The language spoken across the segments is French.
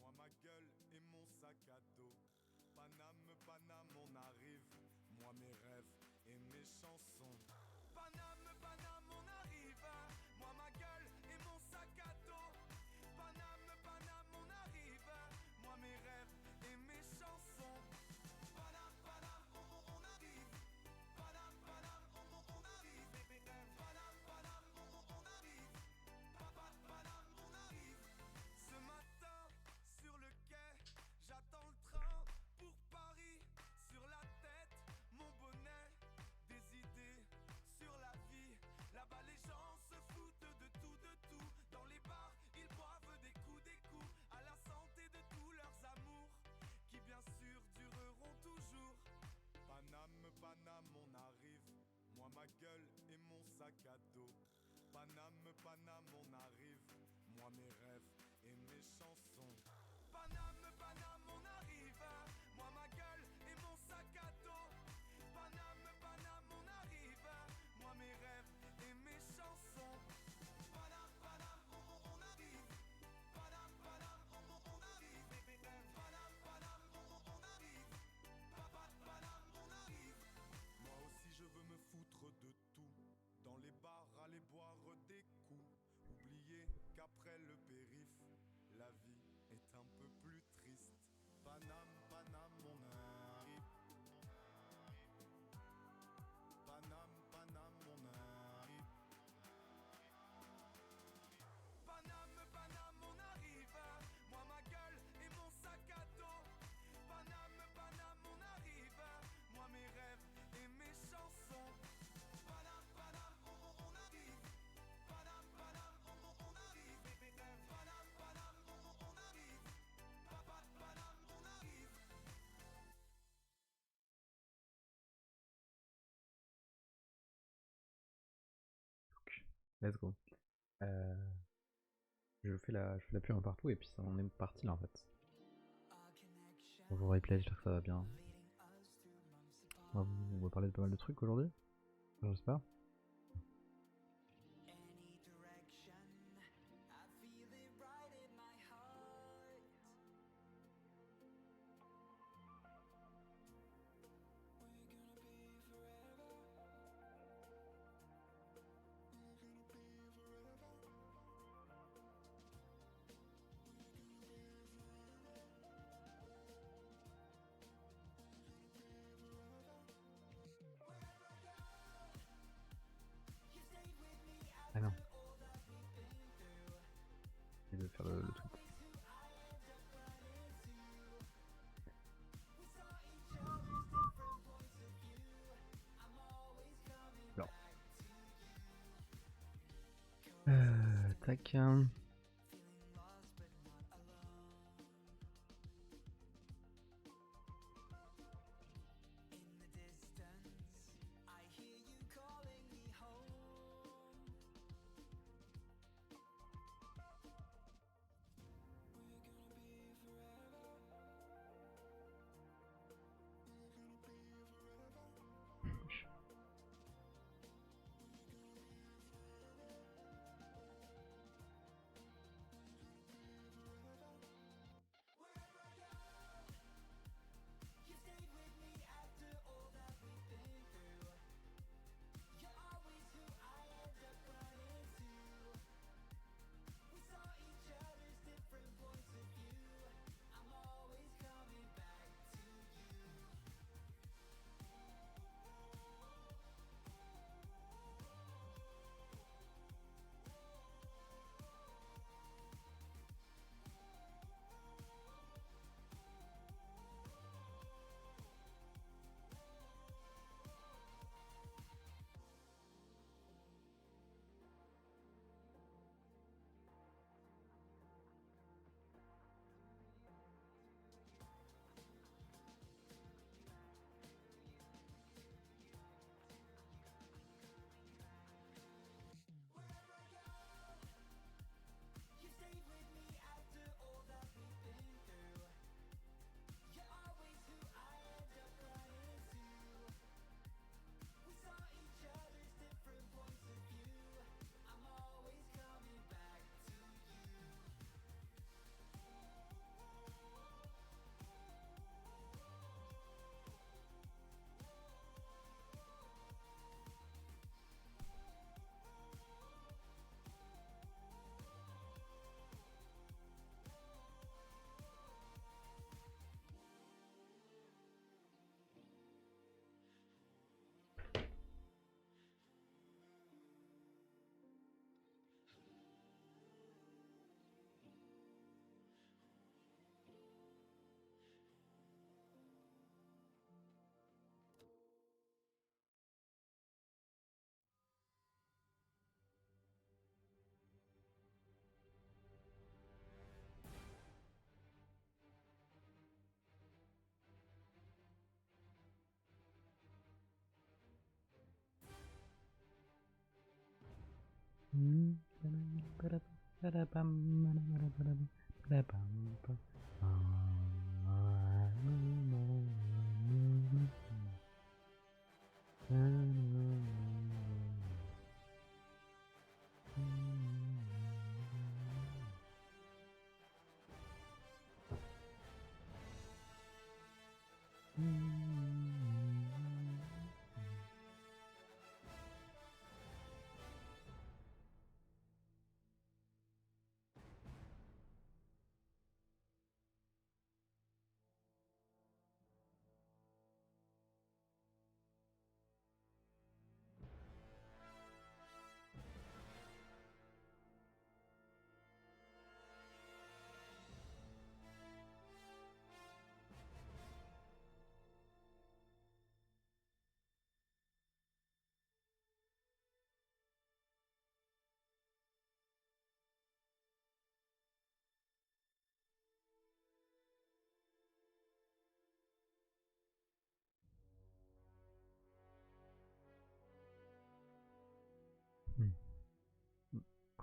Moi ma gueule et mon sac à dos. Paname, Paname, on arrive. Moi mes rêves et mes chansons. Paname, Paname, on arrive. Moi ma gueule et mon sac à dos. Paname, Paname, on arrive. Moi mes rêves et mes chansons. Paname, Paname, on arrive. Paname, Paname, on arrive. Paname, Paname, on arrive. Paname, on arrive. Ce matin, sur le quai, j'attends le train pour Paris. Sur la tête, mon bonnet, des idées sur la vie. Là-bas les gens se foutent de tout, de tout. Dans les bars, ils boivent des coups, à la santé de tous leurs amours, qui bien sûr dureront toujours. Paname, Paname, on arrive. Moi ma gueule et mon sac à dos. Paname, Paname, on arrive. Moi mes rêves et mes chansons. Paname, Paname, on arrive. Moi ma gueule et mon sac à dos. Paname, Paname, on arrive. Moi mes rêves et mes chansons. Paname, Paname, on arrive. Paname, Paname, on arrive. Paname, Paname, on arrive. Paname, on arrive. Moi aussi je veux me foutre de tout. Dans les bars, aller boire des coups. Oublier qu'après le périph', la vie est un peu plus triste. Paname, Paname, on arrive. Paname, Paname, on arrive. Paname, Paname, on arrive. Moi ma gueule et mon sac à dos. Paname, Paname, on arrive. Moi mes rêves et mes chansons. Paname, Paname, on arrive. Paname, Paname, on arrive. Paname, Paname, on arrive. Paname, on arrive. Let's go. Je fais la pub un partout et puis ça en est parti là en fait. Bonjour Replay, j'espère que ça va bien. On va parler de pas mal de trucs aujourd'hui. J'espère. Ah non. Je vais faire le truc. Alors. Tac.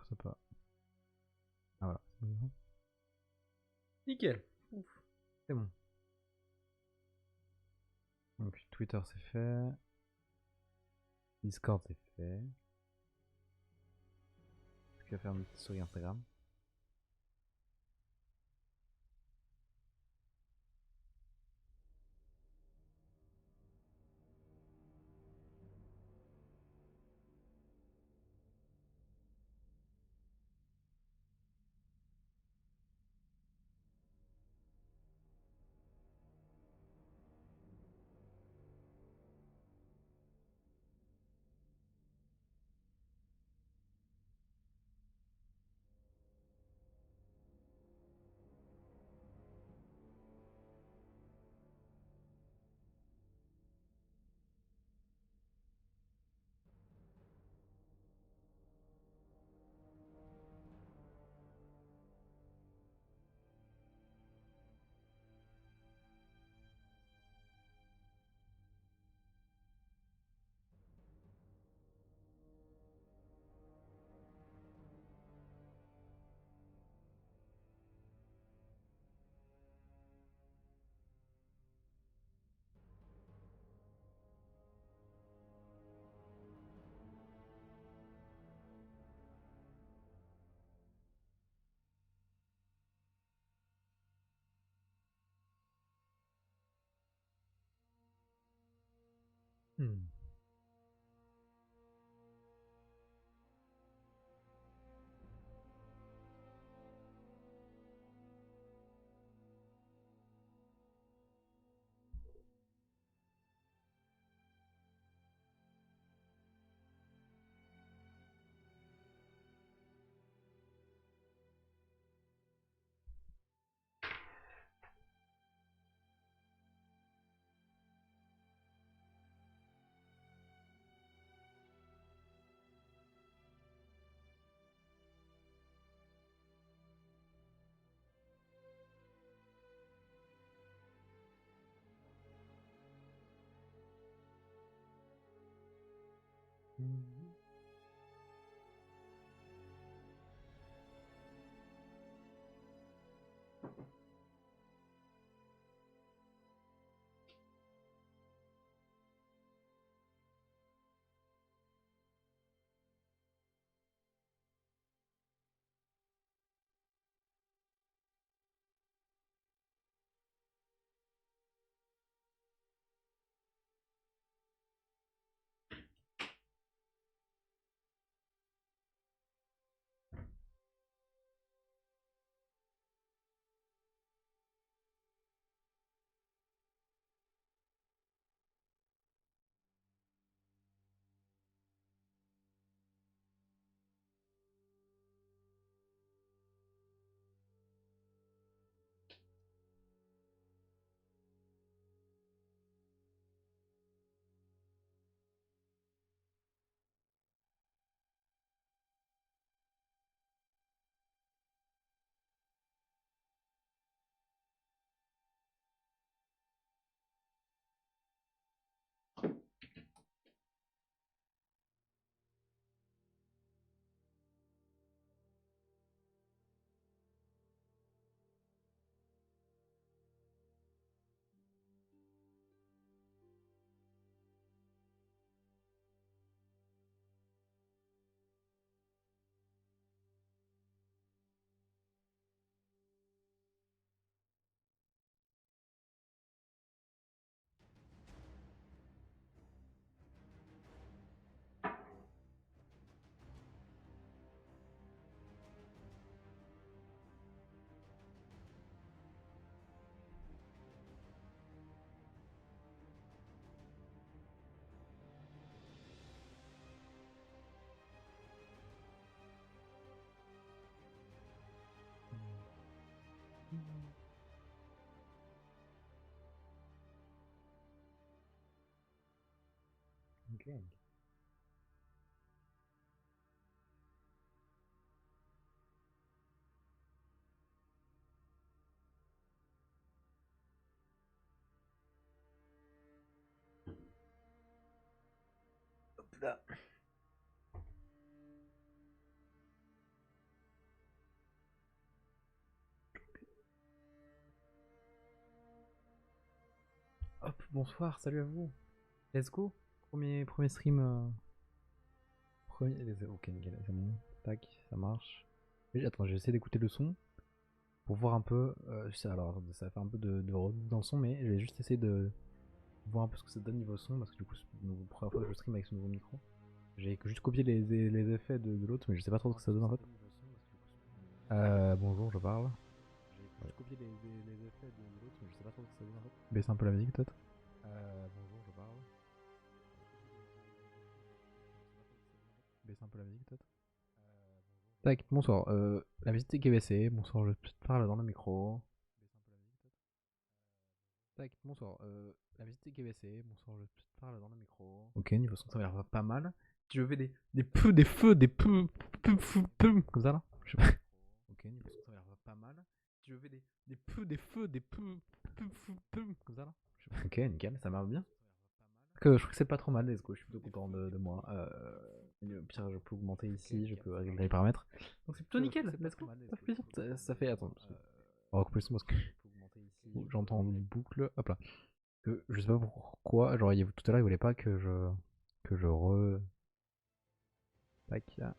Ça peut. Ah voilà, c'est bon. Nickel. Ouf. C'est bon. Donc Twitter c'est fait. Discord c'est fait. Est-ce qu'il va faire une petite story Instagram? Hmm. Ok. Hop là. Hop, bonsoir, salut à vous. Let's go. Premier stream. Ok, nickel, c'est bon. Tac, ça marche. Attends, j'essaie d'écouter le son pour voir un peu. Alors, ça fait un peu de redoute dans le son, mais je vais juste essayer de voir un peu ce que ça donne niveau son parce que du coup, c'est la première fois que je stream avec ce nouveau micro. J'ai juste copié les effets de l'autre, mais je sais pas trop ce que ça donne en fait. Bonjour, je parle. J'ai copié les effets de l'autre, mais je sais pas trop ce que ça donne en fait. Baisse un peu la musique peut-être. Bonjour, je parle. Baisse un peu la musique peut-être. Tac, bonsoir. La musique est baissée. Bonsoir, je parle dans le micro. Tac, bonsoir. La musique est baissée. Bonsoir, je parle dans le micro. Ok, niveau son, ça m'a l'air pas mal. Tu veux des feux, comme ça là. Je sais pas. Ok, niveau son, ça m'a l'air pas mal. Tu veux des feux, comme ça là. Je sais pas. Ok, nickel, ça marche bien. Je trouve que c'est pas trop mal, let's go, je suis plutôt content de moi. Au pire, je peux augmenter ici, je peux régler les paramètres. Donc c'est plutôt nickel, let's go, ça fait plaisir. Ça fait, attends, on va couper le son parce que j'entends une boucle, hop là. Je sais pas pourquoi, genre tout à l'heure il voulait pas que je re... Tac, là.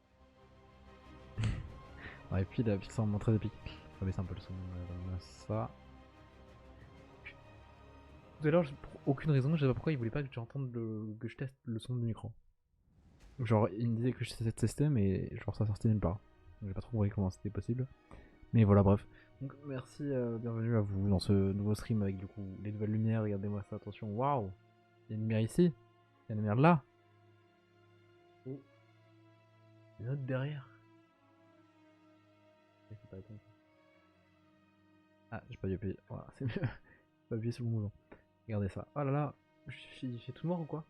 Et puis la pixel en très épique. On va baisser un peu le son, comme ça. Tout à l'heure, pour aucune raison, je sais pas pourquoi il voulait pas que j'entende que je teste le son du micro. Genre, il me disait que je testais, mais genre ça sortait nulle part. J'ai pas trop compris comment c'était possible. Mais voilà, bref. Donc, merci, bienvenue à vous dans ce nouveau stream avec du coup les nouvelles lumières. Regardez-moi ça, attention. Waouh! Il y a une lumière ici, il y a une lumière là. Oh, il y a une autre derrière. Ah, j'ai pas dû appuyer. Voilà, c'est mieux. J'ai pas appuyé sur le mouvement. Regardez ça. Oh là là, il fait tout noir ou quoi?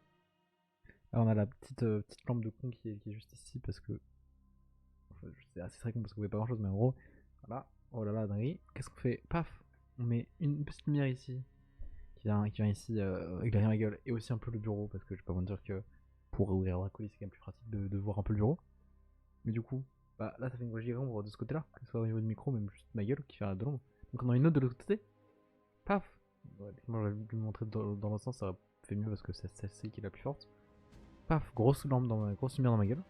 Là, on a la petite lampe de con qui est juste ici parce que. Enfin, c'est assez très con parce qu'on voit pas grand chose, mais en gros, voilà. Oh là là, dinguerie. Qu'est-ce qu'on fait? Paf! On met une petite lumière ici qui vient ici éclairer ma gueule et aussi un peu le bureau parce que je vais pas vous dire que pour ouvrir la colis c'est quand même plus pratique de voir un peu le bureau. Mais du coup, bah là ça fait une grosse ombre de ce côté là, que ce soit au niveau du micro, même juste ma gueule qui fait de l'ombre. Donc on a une autre de l'autre côté, paf. Ouais, moi j'aurais dû le montrer dans l'autre sens, ça aurait fait mieux parce que c'est celle-ci qui est la plus forte. Paf, grosse lampe grosse lumière dans ma gueule.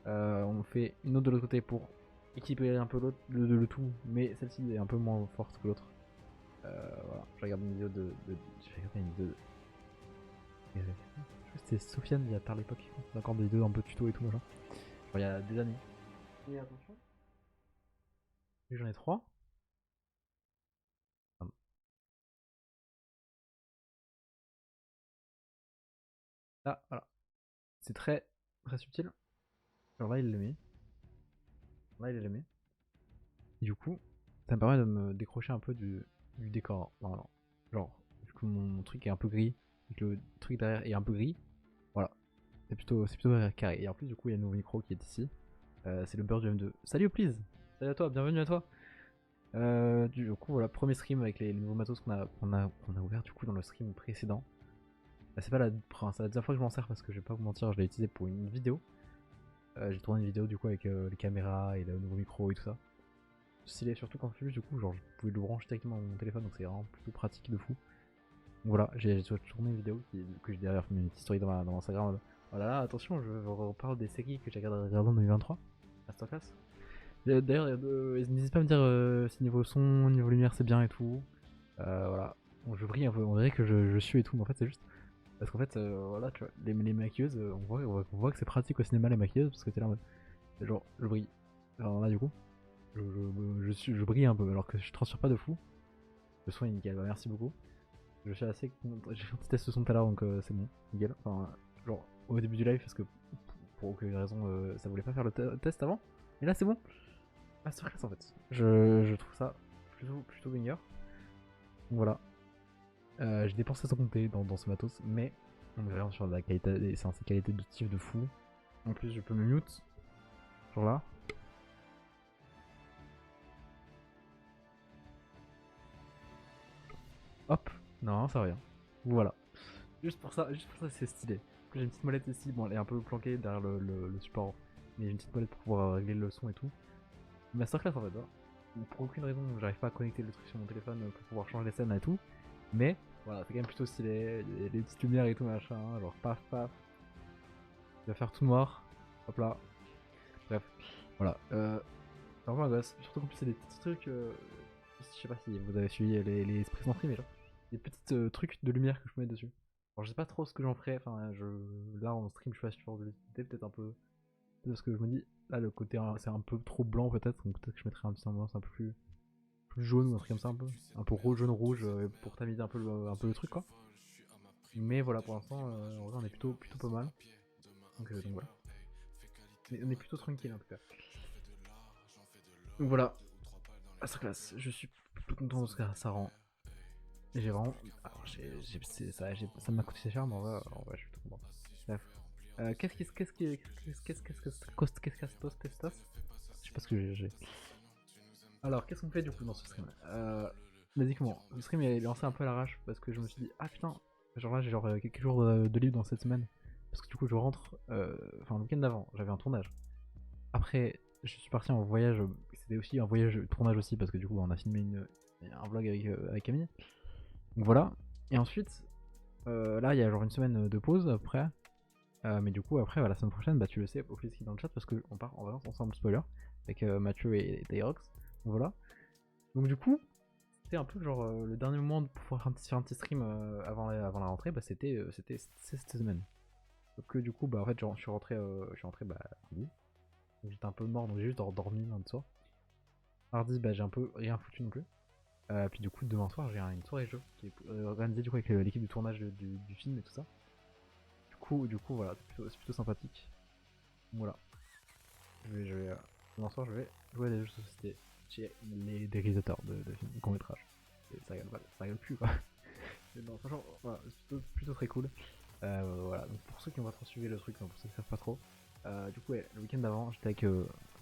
On fait une autre de l'autre côté pour équiper un peu l'autre, le tout, mais celle-ci est un peu moins forte que l'autre. Voilà, je regarde une vidéo j'ai regardé une vidéo je crois que c'était Sofiane il y a par l'époque, d'accord, des vidéos un peu tuto et tout machin. Genre il y a des années. Et attention. Et j'en ai 3. Là, voilà. C'est très très subtil. Genre là il le met. Là il le met. Et du coup, ça me permet de me décrocher un peu du décor. Voilà. Genre, vu que mon truc est un peu gris, et que le truc derrière est un peu gris, voilà. C'est plutôt carré. Et en plus, du coup, il y a un nouveau micro qui est ici. C'est le Bird du M2. Salut, please! Salut à toi, bienvenue à toi! Du coup, voilà, premier stream avec les nouveaux matos qu'on a ouvert du coup dans le stream précédent. C'est pas la deuxième fois que je m'en sers parce que je vais pas vous mentir, je l'ai utilisé pour une vidéo. J'ai tourné une vidéo du coup avec les caméras et le nouveau micro et tout ça. Stylé, surtout qu'en plus, du coup, genre, je pouvais le brancher directement dans mon téléphone, donc c'est vraiment plutôt pratique de fou. Donc voilà, j'ai tourné une vidéo que j'ai derrière mis une petite story dans Instagram. Voilà, là, attention, je reparle des séries que j'ai regardées en 2023. Masterclass. D'ailleurs, n'hésitez pas à me dire si niveau son, niveau lumière c'est bien et tout. Voilà. Bon, je brille un peu, on dirait que je suis et tout, mais en fait c'est juste. Parce qu'en fait, voilà, tu vois, les maquilleuses, on voit que c'est pratique au cinéma les maquilleuses, parce que t'es là en mode. Genre, je brille. Alors là, du coup, je brille un peu, alors que je transpire pas de fou. Le son est nickel, bah, merci beaucoup. Je suis assez. J'ai fait un petit test de son tout à l'heure, donc c'est bon, nickel. Enfin, genre, au début du live, parce que pour aucune raison, ça voulait pas faire le test avant. Et là, c'est bon. Masterclass en fait. Je trouve ça plutôt banger. Donc voilà. J'ai dépensé sans compter dans ce matos, mais On est vraiment sur la qualité, c'est une qualité de tif de fou. En plus, je peux me mute. Genre là. Hop. Non, ça va rien. Voilà. Juste pour ça c'est stylé. J'ai une petite molette ici, bon elle est un peu planquée derrière le support, mais j'ai une petite molette pour pouvoir régler le son et tout. Masterclass en fait, voilà. Pour aucune raison, j'arrive pas à connecter le truc sur mon téléphone pour pouvoir changer les scènes et tout. Mais voilà, c'est quand même plutôt stylé, il y a des petites lumières et tout machin, genre paf paf. Il va faire tout noir, hop là. Bref, voilà. C'est vraiment un gosse, surtout qu'en plus c'est des petits trucs, je sais pas si vous avez suivi les esprits stream, mais genre, des petits trucs de lumière que je peux mettre dessus. Alors je sais pas trop ce que j'en ferai, enfin là en stream je suis pas sûr de l'utilité, peut-être un peu, parce que je me dis, là le côté c'est un peu trop blanc peut-être, donc peut-être que je mettrai un petit ambiance un peu plus jaune ou un truc comme ça, un peu rouge, jaune rouge, pour tamiser un peu le truc quoi. Mais voilà, pour l'instant en vrai on est plutôt pas mal, donc voilà. Mais on est plutôt tranquille en tout cas. Donc voilà, masterclass, je suis plutôt content de ce que ça rend. J'ai vraiment. Alors, ça m'a coûté cher, mais en vrai, je suis tout content. Bref. Qu'est-ce que je sais pas ce que j'ai. Alors, qu'est-ce qu'on fait du coup dans ce stream? Basiquement, le stream est lancé un peu à l'arrache parce que je me suis dit, ah putain, genre là j'ai genre quelques jours de libre dans cette semaine. Parce que du coup, je rentre. Enfin, le week-end d'avant, j'avais un tournage. Après, je suis parti en voyage. C'était aussi un voyage tournage aussi parce que du coup, on a filmé un vlog avec Camille. Donc voilà. Et ensuite, là, il y a genre une semaine de pause après. Mais du coup, après, la semaine prochaine, bah tu le sais, au qui est dans le chat parce qu'on part en vacances ensemble, spoiler, avec Mathieu et Tyrox. Donc voilà. Donc du coup, c'était un peu genre le dernier moment de pouvoir faire un petit stream avant la rentrée, bah c'était cette semaine. Donc du coup, bah en fait, je suis rentré bah lundi. Donc j'étais un peu mort, donc j'ai juste dormi lundi soir. Mardi, bah j'ai un peu rien foutu non plus. Puis du coup, demain soir, j'ai une soirée jeu qui est organisée du coup avec l'équipe du tournage du film et tout ça. Du coup voilà, c'est plutôt sympathique. Voilà. Demain soir, je vais jouer à des jeux de société chez des réalisateurs de films, de courts-métrages. Ça rigole plus quoi. Mais non, franchement, voilà, c'est plutôt très cool. Voilà, donc pour ceux qui ont pas trop suivi le truc, pour ceux qui savent pas trop, du coup, ouais, le week-end d'avant, j'étais avec.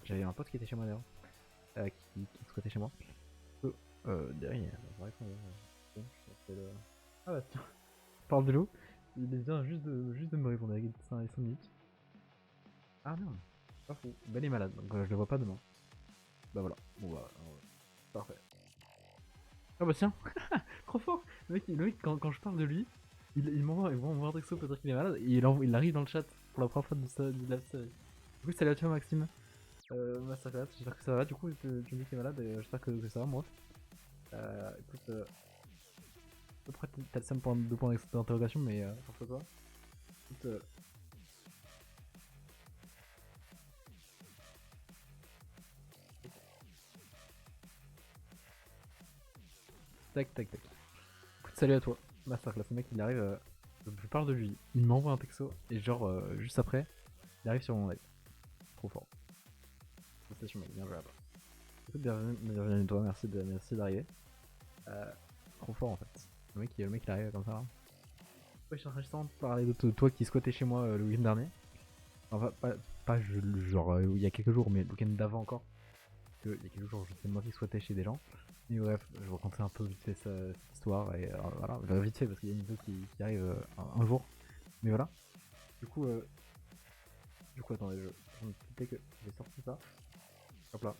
J'avais un pote qui était chez moi d'ailleurs, qui squattait chez moi. Derrière, c'est vrai qu'on. Ah bah tiens, je parle de l'eau. Il vient juste de me répondre avec 5 minutes. Ah non, pas fou. Ben il est malade, donc je le vois pas demain. Bah voilà, bon bah, parfait. Ah bah tiens, trop fort. Le mec quand je parle de lui, il m'envoie un texto pour dire qu'il est malade, et il arrive dans le chat pour la première fois de la série. Du coup, salut à toi Maxime. Masterclass, j'espère que ça va. Du coup, tu me dis que t'es malade et j'espère que ça va, moi. Écoute, après t'as le seum pour 2 points d'interrogation, mais pour toi. Écoute, tac. Écoute, salut à toi. Masterclass, le mec il arrive, je parle de lui, il m'envoie un texto et genre juste après, il arrive sur mon live. Trop fort. Félicitations mec, bien joué à toi. Écoute, bienvenue à toi, merci d'arriver. Trop fort en fait. Le mec il arrive comme ça. Là. Ouais, je suis en train de parler de toi qui squattais chez moi le week-end dernier. Enfin, pas genre il y a quelques jours, mais le week-end d'avant encore. Parce que il y a quelques jours, c'est moi qui squattais chez des gens. Mais bref, je vous raconterai un peu vite fait cette histoire. Et voilà, vite fait parce qu'il y a une vidéo qui arrive un jour. Mais voilà. Du coup, attendez, je me disais que j'ai sorti ça. Hop là.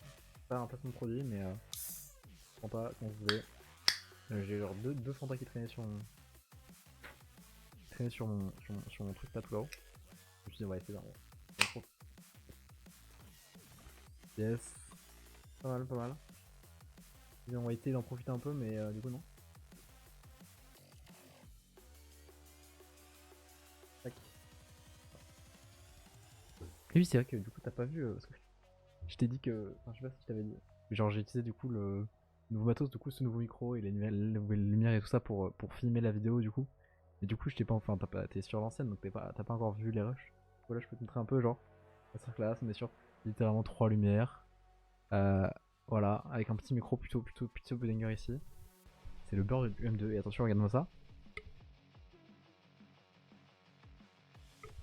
Pas un placement de produit, mais Fanta, quand vous voulez. J'ai genre deux Fanta qui traînaient sur mon truc là tout là-haut. Je me suis dit, on va essayer d'en. Yes. Pas mal. On va essayer d'en profiter un peu, mais du coup, non. Tac. Et oui, c'est vrai que du coup, t'as pas vu. Parce que je t'ai dit que. Enfin, je sais pas si je t'avais dit. Genre, j'ai utilisé du coup le nouveau matos, du coup, ce nouveau micro et les nouvelles lumières et tout ça pour filmer la vidéo, du coup. Et du coup, je t'ai pas. Enfin, t'es sur l'ancienne, donc t'as pas encore vu les rushs. Voilà, je peux te montrer un peu, genre. C'est classe, on est sur littéralement 3 lumières. Voilà, avec un petit micro plutôt banger ici. C'est le beurre du M2. Et attention, regarde-moi ça.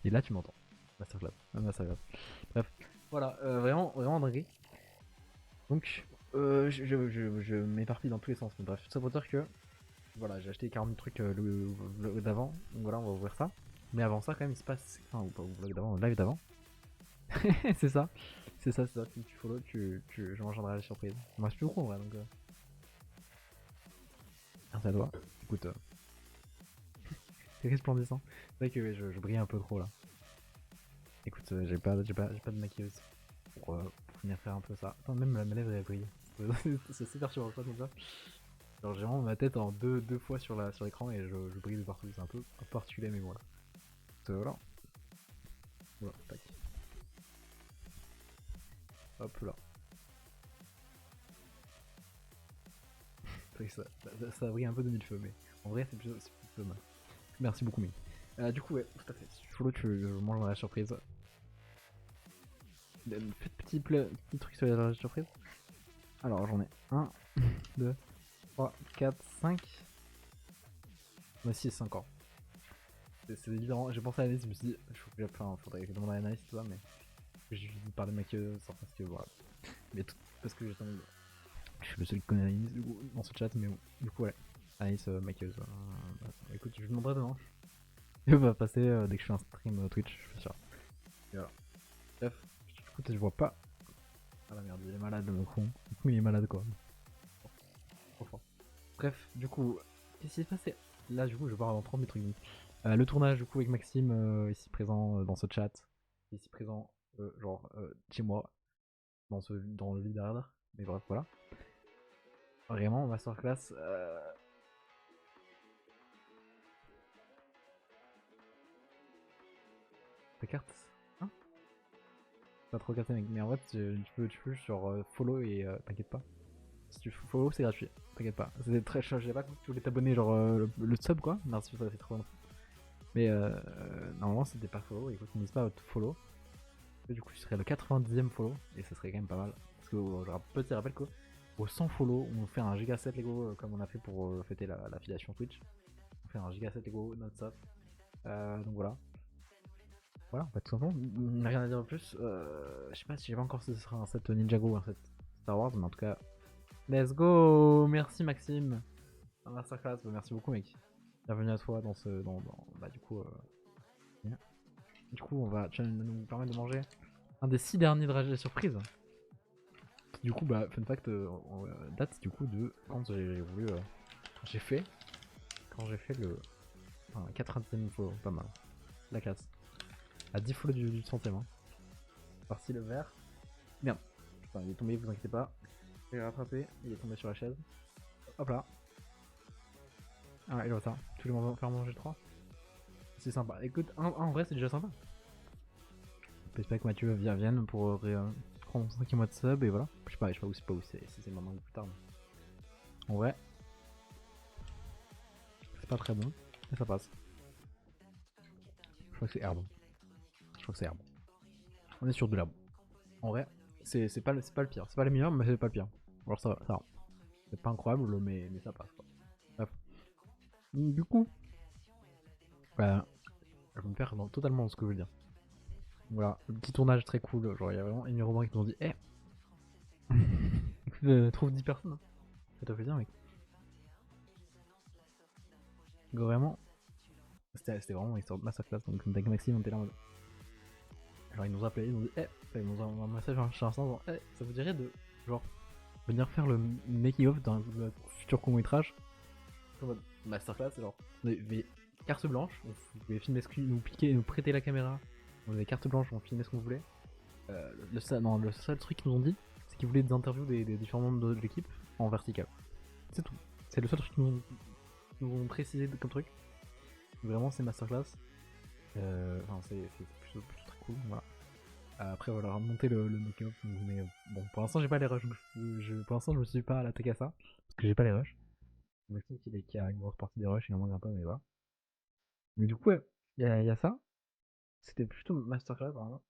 Et là, tu m'entends. Masterclass. Masterclass. Bref, voilà, vraiment dingue. Donc, je m'éparpille dans tous les sens. Mais bref, ça pour dire que voilà, j'ai acheté 40 trucs le vlog d'avant. Donc voilà, on va ouvrir ça. Mais avant ça, quand même, il se passe. Enfin, ou pas au vlog d'avant, au live d'avant. C'est ça. C'est ça. Si tu follow, je m'engendrerai la surprise. Il me reste plus beaucoup en vrai. Donc, merci à toi. Écoute, c'est resplendissant. C'est vrai que ouais, je brille un peu trop là. Écoute, j'ai pas de maquilleuse pour venir faire un peu ça. Attends, même ma lèvre elle brille. C'est super sûr, pas comme ça. Genre j'ai vraiment ma tête en deux fois sur l'écran et je brille de partout. C'est un peu particulier, mais voilà. Voilà. Voilà, tac. Hop là. Ça brille un peu de mille feux, mais en vrai c'est plutôt mal. Merci beaucoup, mais. Du coup, ouais, tout à fait. Si tu follow, tu manges dans la surprise. Petit truc sur la surprise. Alors j'en ai 1, 2, 3, 4, 5. On a 6 encore. C'est évident, j'ai pensé à Anaïs, je me suis dit, faudrait que je demande à Anaïs, tu vois, mais j'ai juste parler de maquilleuse, parce que voilà. Mais tout, parce que je suis le seul qui connaît Anaïs dans ce chat, mais bon, du coup, ouais. Anaïs, maquilleuse. Bah, écoute, je lui demanderai demain. Il va passer dès que je fais un stream Twitch, je suis sûr. Et voilà. Bref, écoute, je vois pas. Ah la merde, il est malade le con. Du coup, il est malade quoi. Trop fort. Bref, du coup, qu'est-ce qui s'est passé? Là, du coup, je vais voir dans 30 mes trucs. Le tournage, du coup, avec Maxime, ici présent dans ce chat, ici présent, chez moi, dans le lit derrière. Mais bref, voilà. Vraiment, masterclass. Ta carte? Hein? Pas trop capté, mec. Mais en fait, tu peux sur follow et t'inquiète pas. Si tu follow, c'est gratuit. T'inquiète pas. C'était très cher. J'ai pas compris que tu voulais t'abonner, genre le sub quoi. Merci, ça fait trop bien. Mais normalement, c'était pas follow. Écoute, n'hésite pas à te follow. Et du coup, tu serais le 90ème follow. Et ça serait quand même pas mal. Parce que, petit rappel quoi. Au 100 follow, on fait un giga set Lego comme on a fait pour fêter l'affiliation Twitch. On fait un giga set Lego non-stop. Donc voilà. Voilà, tout simplement, rien à dire de plus. Je sais pas si j'ai pas encore si ce sera un set Ninjago ou un set Star Wars, mais en tout cas, let's go. Merci Maxime. Un masterclass, merci beaucoup mec. Bienvenue à toi dans ce. Bah du coup. Du coup, tu vas nous permettre de manger un des 6 derniers dragées surprise. Du coup, bah, fun fact, date du coup de quand j'ai voulu. J'ai fait. Quand j'ai fait le. Enfin, 80ème follow, pas mal. La classe. À 10 follow du 100ème. Hein. Parti le vert. Merde. Putain, il est tombé, vous inquiétez pas. Je l'ai rattrapé, il est tombé sur la chaise. Hop là. Ah, il est ça. Tu voulais m'en faire manger 3. C'est sympa. Écoute, en vrai, c'est déjà sympa. J'espère que Mathieu vienne pour prendre son 5e mois de sub et voilà. Je sais pas où c'est, si c'est maintenant ou plus tard. Mais... En vrai, c'est pas très bon, mais ça passe. Je crois que c'est herbe. On est sur de l'herbe. En vrai, c'est pas le pire. C'est pas le meilleur, mais c'est pas le pire. Alors ça va. C'est pas incroyable, mais ça passe quoi. Bref. Du coup, je vais me faire totalement ce que je veux dire. Voilà, le petit tournage très cool. Genre, il y a vraiment Amy Robin qui nous dit Eh trouve 10 personnes. Hein. Ça t'a fait plaisir, mec. Vraiment, c'était vraiment une histoire de masterclass. Donc, avec Maxime, on était là en mode. Genre, ils nous ont appelé, ils nous ont dit ils nous ont un message sur Insta en disant ça vous dirait de genre venir faire le making-of d'un futur court-métrage en mode masterclass, genre, on avait carte blanche, on pouvait filmer ce nous piquer, nous prêter la caméra, on avait carte blanche, on filmait ce qu'on voulait. Le seul truc qu'ils nous ont dit, c'est qu'ils voulaient des interviews des différents membres de l'équipe en vertical. C'est tout. C'est le seul truc qu'ils nous ont précisé comme truc. Vraiment, c'est masterclass. Enfin, c'est plutôt très cool. Voilà. Après, voilà, remonter le make-up. Mais bon, pour l'instant, j'ai pas les rushs. Pour l'instant, je me suis pas attaqué à ça. Parce que j'ai pas les rushs. Maxime qui a une grosse partie des rushs, il en manque un peu, mais voilà. Mais du coup, ouais, il y a ça. C'était plutôt masterclass, vraiment.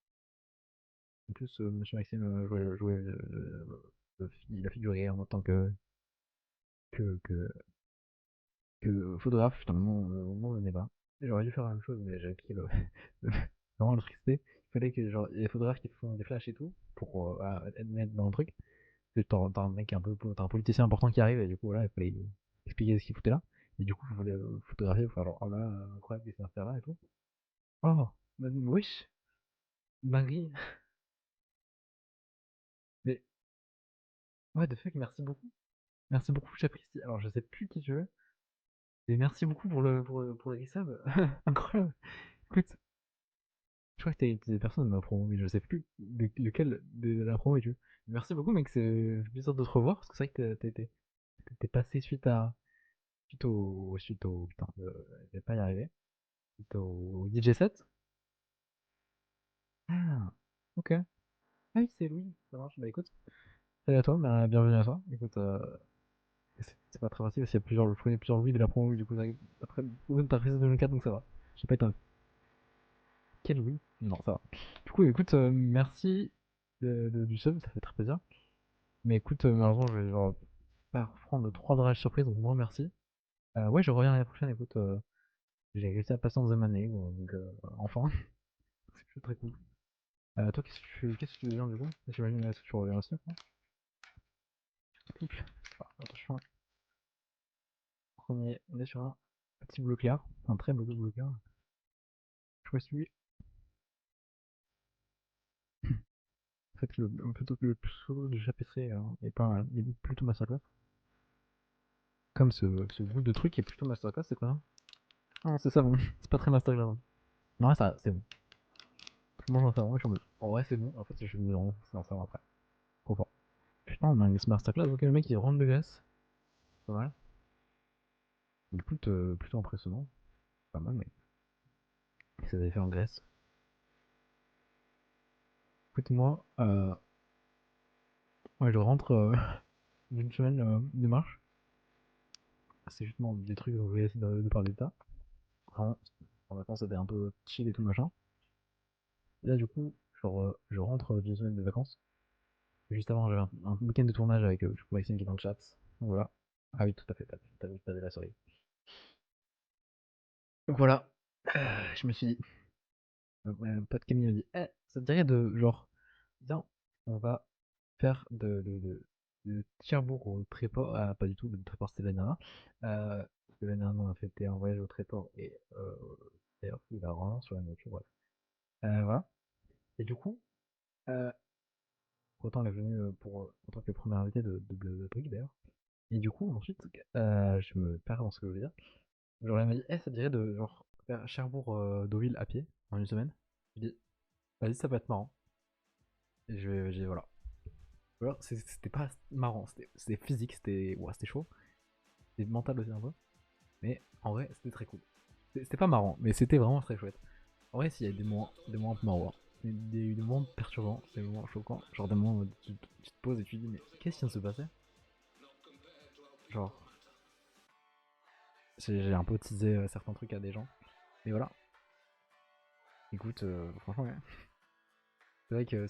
En plus, Monsieur Maxime jouait la figurée en tant que, que, que photographe. Putain, le nom venait pas. J'aurais dû faire la même chose, mais j'ai cliqué le vraiment l'électricité. Il fallait que, genre, il y a des photographes qui font des flashs et tout pour être dans le truc. T'as un mec un peu, t'as un politicien important qui arrive et du coup, voilà, il fallait expliquer ce qu'il foutait là. Et du coup, il fallait photographier, enfin, genre, oh là, incroyable, il sait faire là et tout. Oh, wesh, dinguerie. Mais, ouais, de fait, merci beaucoup. Merci beaucoup, j'apprécie. Alors, je sais plus qui tu veux. Et merci beaucoup pour le resub. Incroyable. Écoute, je crois que t'es des personnes de ma promo, mais je sais plus lequel de la promo tu veux. Merci beaucoup, mec, c'est bizarre de te revoir, parce que c'est vrai que t'es passé putain, je vais pas y arriver. Suite au DJ set. Ah, ok. Ah oui, c'est Louis, ça marche. Bah écoute, salut à toi, bah, bienvenue à toi. Écoute, c'est pas très facile parce qu'il y a plusieurs, je connais plusieurs Louis de la promo, du coup, après, t'as fait 2004, donc ça va. Je sais pas être un. Quel Louis? Non, ça va. Du coup, écoute, merci du sub, ça fait très plaisir. Mais écoute, malheureusement, je vais genre pas prendre 3 drages surprises, donc moi merci. Ouais, je reviens l'année prochaine, écoute, j'ai réussi à passer en deuxième année, donc enfin, c'est plutôt très cool. Toi, qu'est-ce que tu deviens du coup? J'imagine est-ce que tu reviens aussi, quoi. Ah, attention, premier, on est sur un petit bleu clair, un très beau bleu clair. Je vois celui. En fait, plutôt que le pseudo de JPC est pas mal, il est plutôt masterclass. Comme ce goût de truc est plutôt masterclass, c'est quoi ça? Ah non, c'est ça, bon. C'est pas très masterclass. Hein. Non, ouais, ça, c'est bon. Je mange un savon, je suis en mode. Oh, ouais, c'est bon. En fait, je suis venu c'est un savon après. Trop fort. Putain, on a une masterclass, ok, le mec il rentre de glace. Pas mal. Écoute, plutôt impressionnant. Pas mal, mais. Ça avait fait en Grèce. Écoute, moi, ouais, je rentre d'une semaine de marche. C'est justement des trucs dont je vais essayer de parler de ça. Vraiment, en vacances, c'était un peu chill et tout machin. Et là, du coup, genre, je rentre d'une semaine de vacances. Juste avant, j'avais un week-end de tournage avec du coup, Maxime qui est dans le chat. Donc voilà. Ah oui, tout à fait, t'as vu la souris. Donc voilà. Je me suis dit, mon pote Camille m'a dit, ça te dirait de, genre, viens, on va faire de Cherbourg au Tréport. Ah, pas du tout, le Tréport c'était l'année dernière. L'année dernière, on a fait un voyage au Tréport et d'ailleurs, il a vraiment sur la nourriture, bref. Voilà. Et du coup, euh, autant elle est venue en tant que première invitée de Brick d'ailleurs. Et du coup, ensuite, je me perds dans ce que je veux dire. Genre, elle m'a dit, ça te dirait de genre, faire Cherbourg-Deauville à pied en une semaine. Je dis, vas-y, ça peut être marrant. Et voilà. Alors, c'était pas marrant, c'était physique, c'était chaud. C'était mental aussi un peu. Mais en vrai, c'était très cool. C'était pas marrant, mais c'était vraiment très chouette. En vrai, s'il y a des moments un peu marrants, des moments perturbants, des moments choquants, genre des moments où tu te poses et tu te dis, mais qu'est-ce qui vient de se passer? Genre, j'ai un peu teasé certains trucs à des gens. Mais voilà, écoute, franchement, ouais. C'est vrai que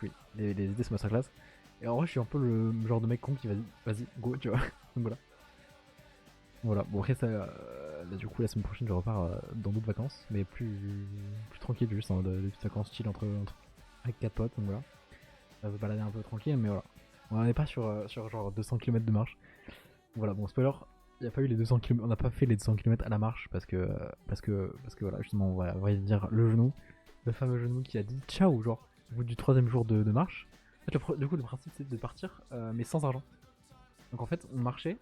oui, les idées sont masterclass. Et en vrai, je suis un peu le genre de mec con qui va dire, vas-y, go, tu vois. Donc voilà. Voilà, bon après ça, là, du coup la semaine prochaine je repars dans d'autres vacances, mais plus tranquille, juste hein, des petites vacances chill avec 4 potes, donc voilà. On va se balader un peu tranquille, mais voilà. On n'est pas sur genre 200 km de marche. Voilà, bon spoiler, il n'y a pas eu les 200 km, on n'a pas fait les 200 km à la marche parce que voilà, justement on va y dire le genou, le fameux genou qui a dit ciao, genre au bout du troisième jour de marche. En fait, du coup le principe c'est de partir, mais sans argent. Donc en fait on marchait,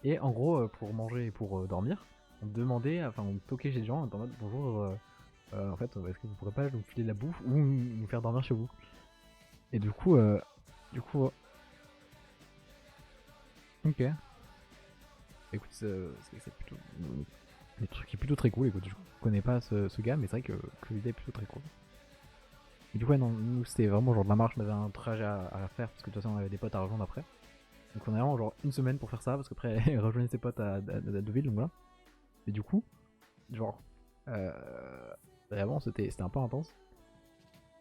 et en gros pour manger et pour dormir, on demandait, enfin on toquait chez les gens en mode bonjour, en fait est-ce que vous pourrez pas nous filer de la bouffe ou nous faire dormir chez vous. Et du coup, ok. Écoute, c'est plutôt. Le truc est plutôt très cool. Écoute, je connais pas ce gars, mais c'est vrai que l'idée est plutôt très cool. Et du coup, ouais, non, nous c'était vraiment genre de la marche, on avait un trajet à faire parce que de toute façon on avait des potes à rejoindre après. Donc on a vraiment genre une semaine pour faire ça parce qu'après il rejoignait ses potes à Deauville, donc voilà. Et du coup, genre, euh, vraiment c'était un peu intense.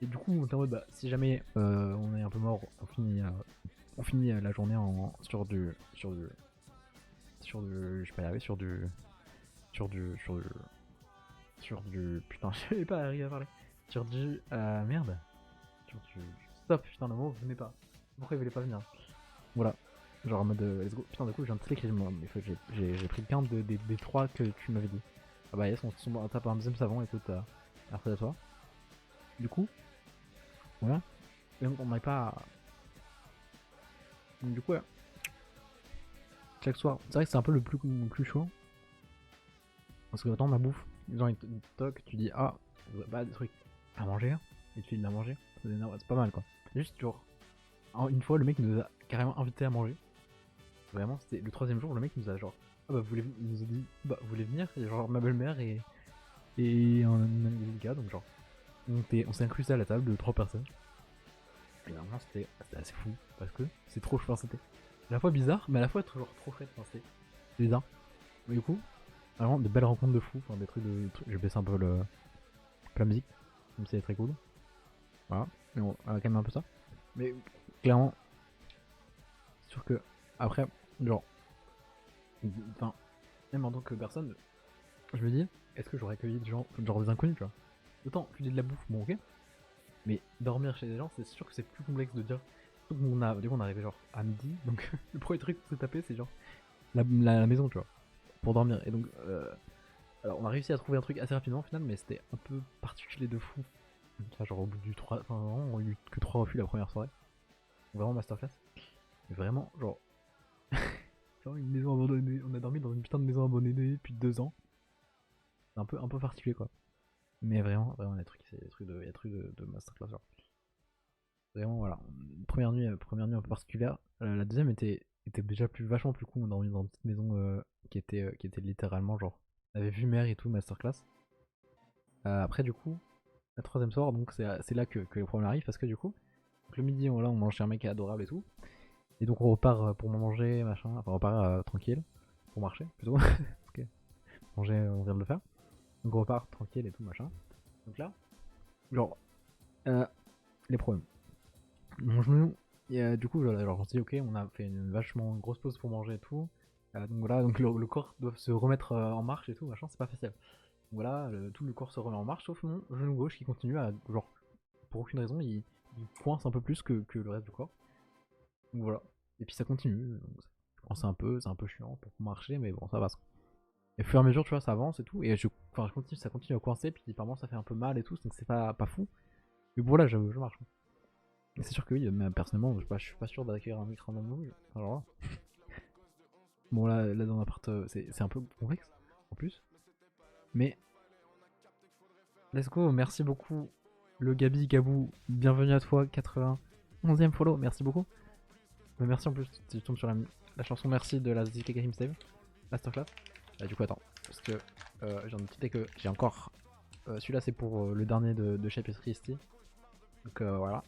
Et du coup, on était en mode, bah, si jamais on est un peu mort, on finit la journée sur du, je sais pas y arriver, sur du sur du... Putain, je vais pas arriver à parler. Sur du... merde. Sur du... Stop, putain, le mot venait pas. Pourquoi il voulait pas venir? Voilà. Genre en mode let's go. Putain, du coup, je viens de télécharger moi. Mais j'ai pris le count des 3 que tu m'avais dit. Ah bah yes, on tape un deuxième savon, écoute, après à toi. Du coup, voilà. Et donc on n'arrive pas à... Donc du coup, ouais. Chaque soir, c'est vrai que c'est un peu le plus chaud. Parce que maintenant, ma bouffe, les gens ils te toquent, tu dis ah, bah des trucs à manger, et tu files à manger, c'est pas mal quoi. Juste genre, une fois le mec nous a carrément invité à manger. Vraiment, c'était le 3ème jour, le mec nous a genre, ah bah il nous a dit, bah vous voulez venir, et genre ma belle-mère et un ami gars, donc genre, on s'est inclus à la table de 3 personnes. Et normalement c'était assez fou, parce que c'est trop, c'était à la fois bizarre, mais à la fois toujours trop chouette, c'était bizarre. Mais du coup, vraiment des belles rencontres de fous, enfin des trucs de... J'ai baissé un peu la musique, même si elle est très cool. Voilà, mais on a quand même un peu ça. Mais clairement, c'est sûr que après, genre, enfin, même en tant que personne, je me dis, est-ce que j'aurais accueilli des gens, genre des inconnus, tu vois? Autant filer de la bouffe, bon ok, mais dormir chez des gens, c'est sûr que c'est plus complexe de dire. Surtout qu'on on arrivait genre à midi, donc le premier truc qu'on s'est tapé, c'est genre la maison, tu vois, pour dormir. Et donc, alors on a réussi à trouver un truc assez rapidement au final, mais c'était un peu particulier de fou. Enfin, genre au bout du 3, enfin vraiment, on a eu que 3 refus la première soirée. Vraiment masterclass. Mais vraiment, genre, genre une maison abandonnée, on a dormi dans une putain de maison abandonnée depuis 2 ans. C'est un peu particulier quoi. Mais vraiment, il y a des trucs de masterclass genre. Vraiment voilà. Première nuit un peu particulière. La deuxième était déjà vachement plus cool. On a dormi dans une petite maison qui était littéralement genre. On avait vue mer et tout, masterclass. Après du coup, la 3ème soir, donc c'est là que les problèmes arrivent parce que du coup, donc, le midi on mange chez un mec adorable et tout. Et donc on repart pour manger, machin, enfin on repart tranquille, pour marcher plutôt. Ok. Manger, on vient de le faire. Donc on repart tranquille et tout, machin. Donc là, genre, les problèmes. Mon genou, et du coup, genre, on s'est dit, ok, on a fait une vachement grosse pause pour manger et tout. Donc voilà, donc le corps doit se remettre en marche et tout, machin, c'est pas facile. Donc voilà, tout le corps se remet en marche, sauf mon genou gauche qui continue à, genre, pour aucune raison, il coince un peu plus que le reste du corps. Donc voilà. Et puis ça continue. C'est un peu chiant pour marcher, mais bon, ça va. Et au fur et à mesure, tu vois, ça avance et tout. Et ça continue à coincer, puis par moments ça fait un peu mal et tout, donc c'est pas fou. Mais bon, là, je marche. Et c'est sûr que oui, mais personnellement, je suis pas sûr d'accueillir un écran dans le rouge. Alors là. Bon, là dans l'appart, c'est un peu complexe, en plus. Mais, let's go, merci beaucoup. Le Gabi Gabou, bienvenue à toi, 91ème follow, merci beaucoup. Mais merci en plus, si tu tombes sur la chanson Merci de la ZK Game Save, Masterclass. Du coup, attends, parce que j'ai noté que j'ai encore. Celui-là, c'est pour le dernier de Shape Risty. Donc voilà.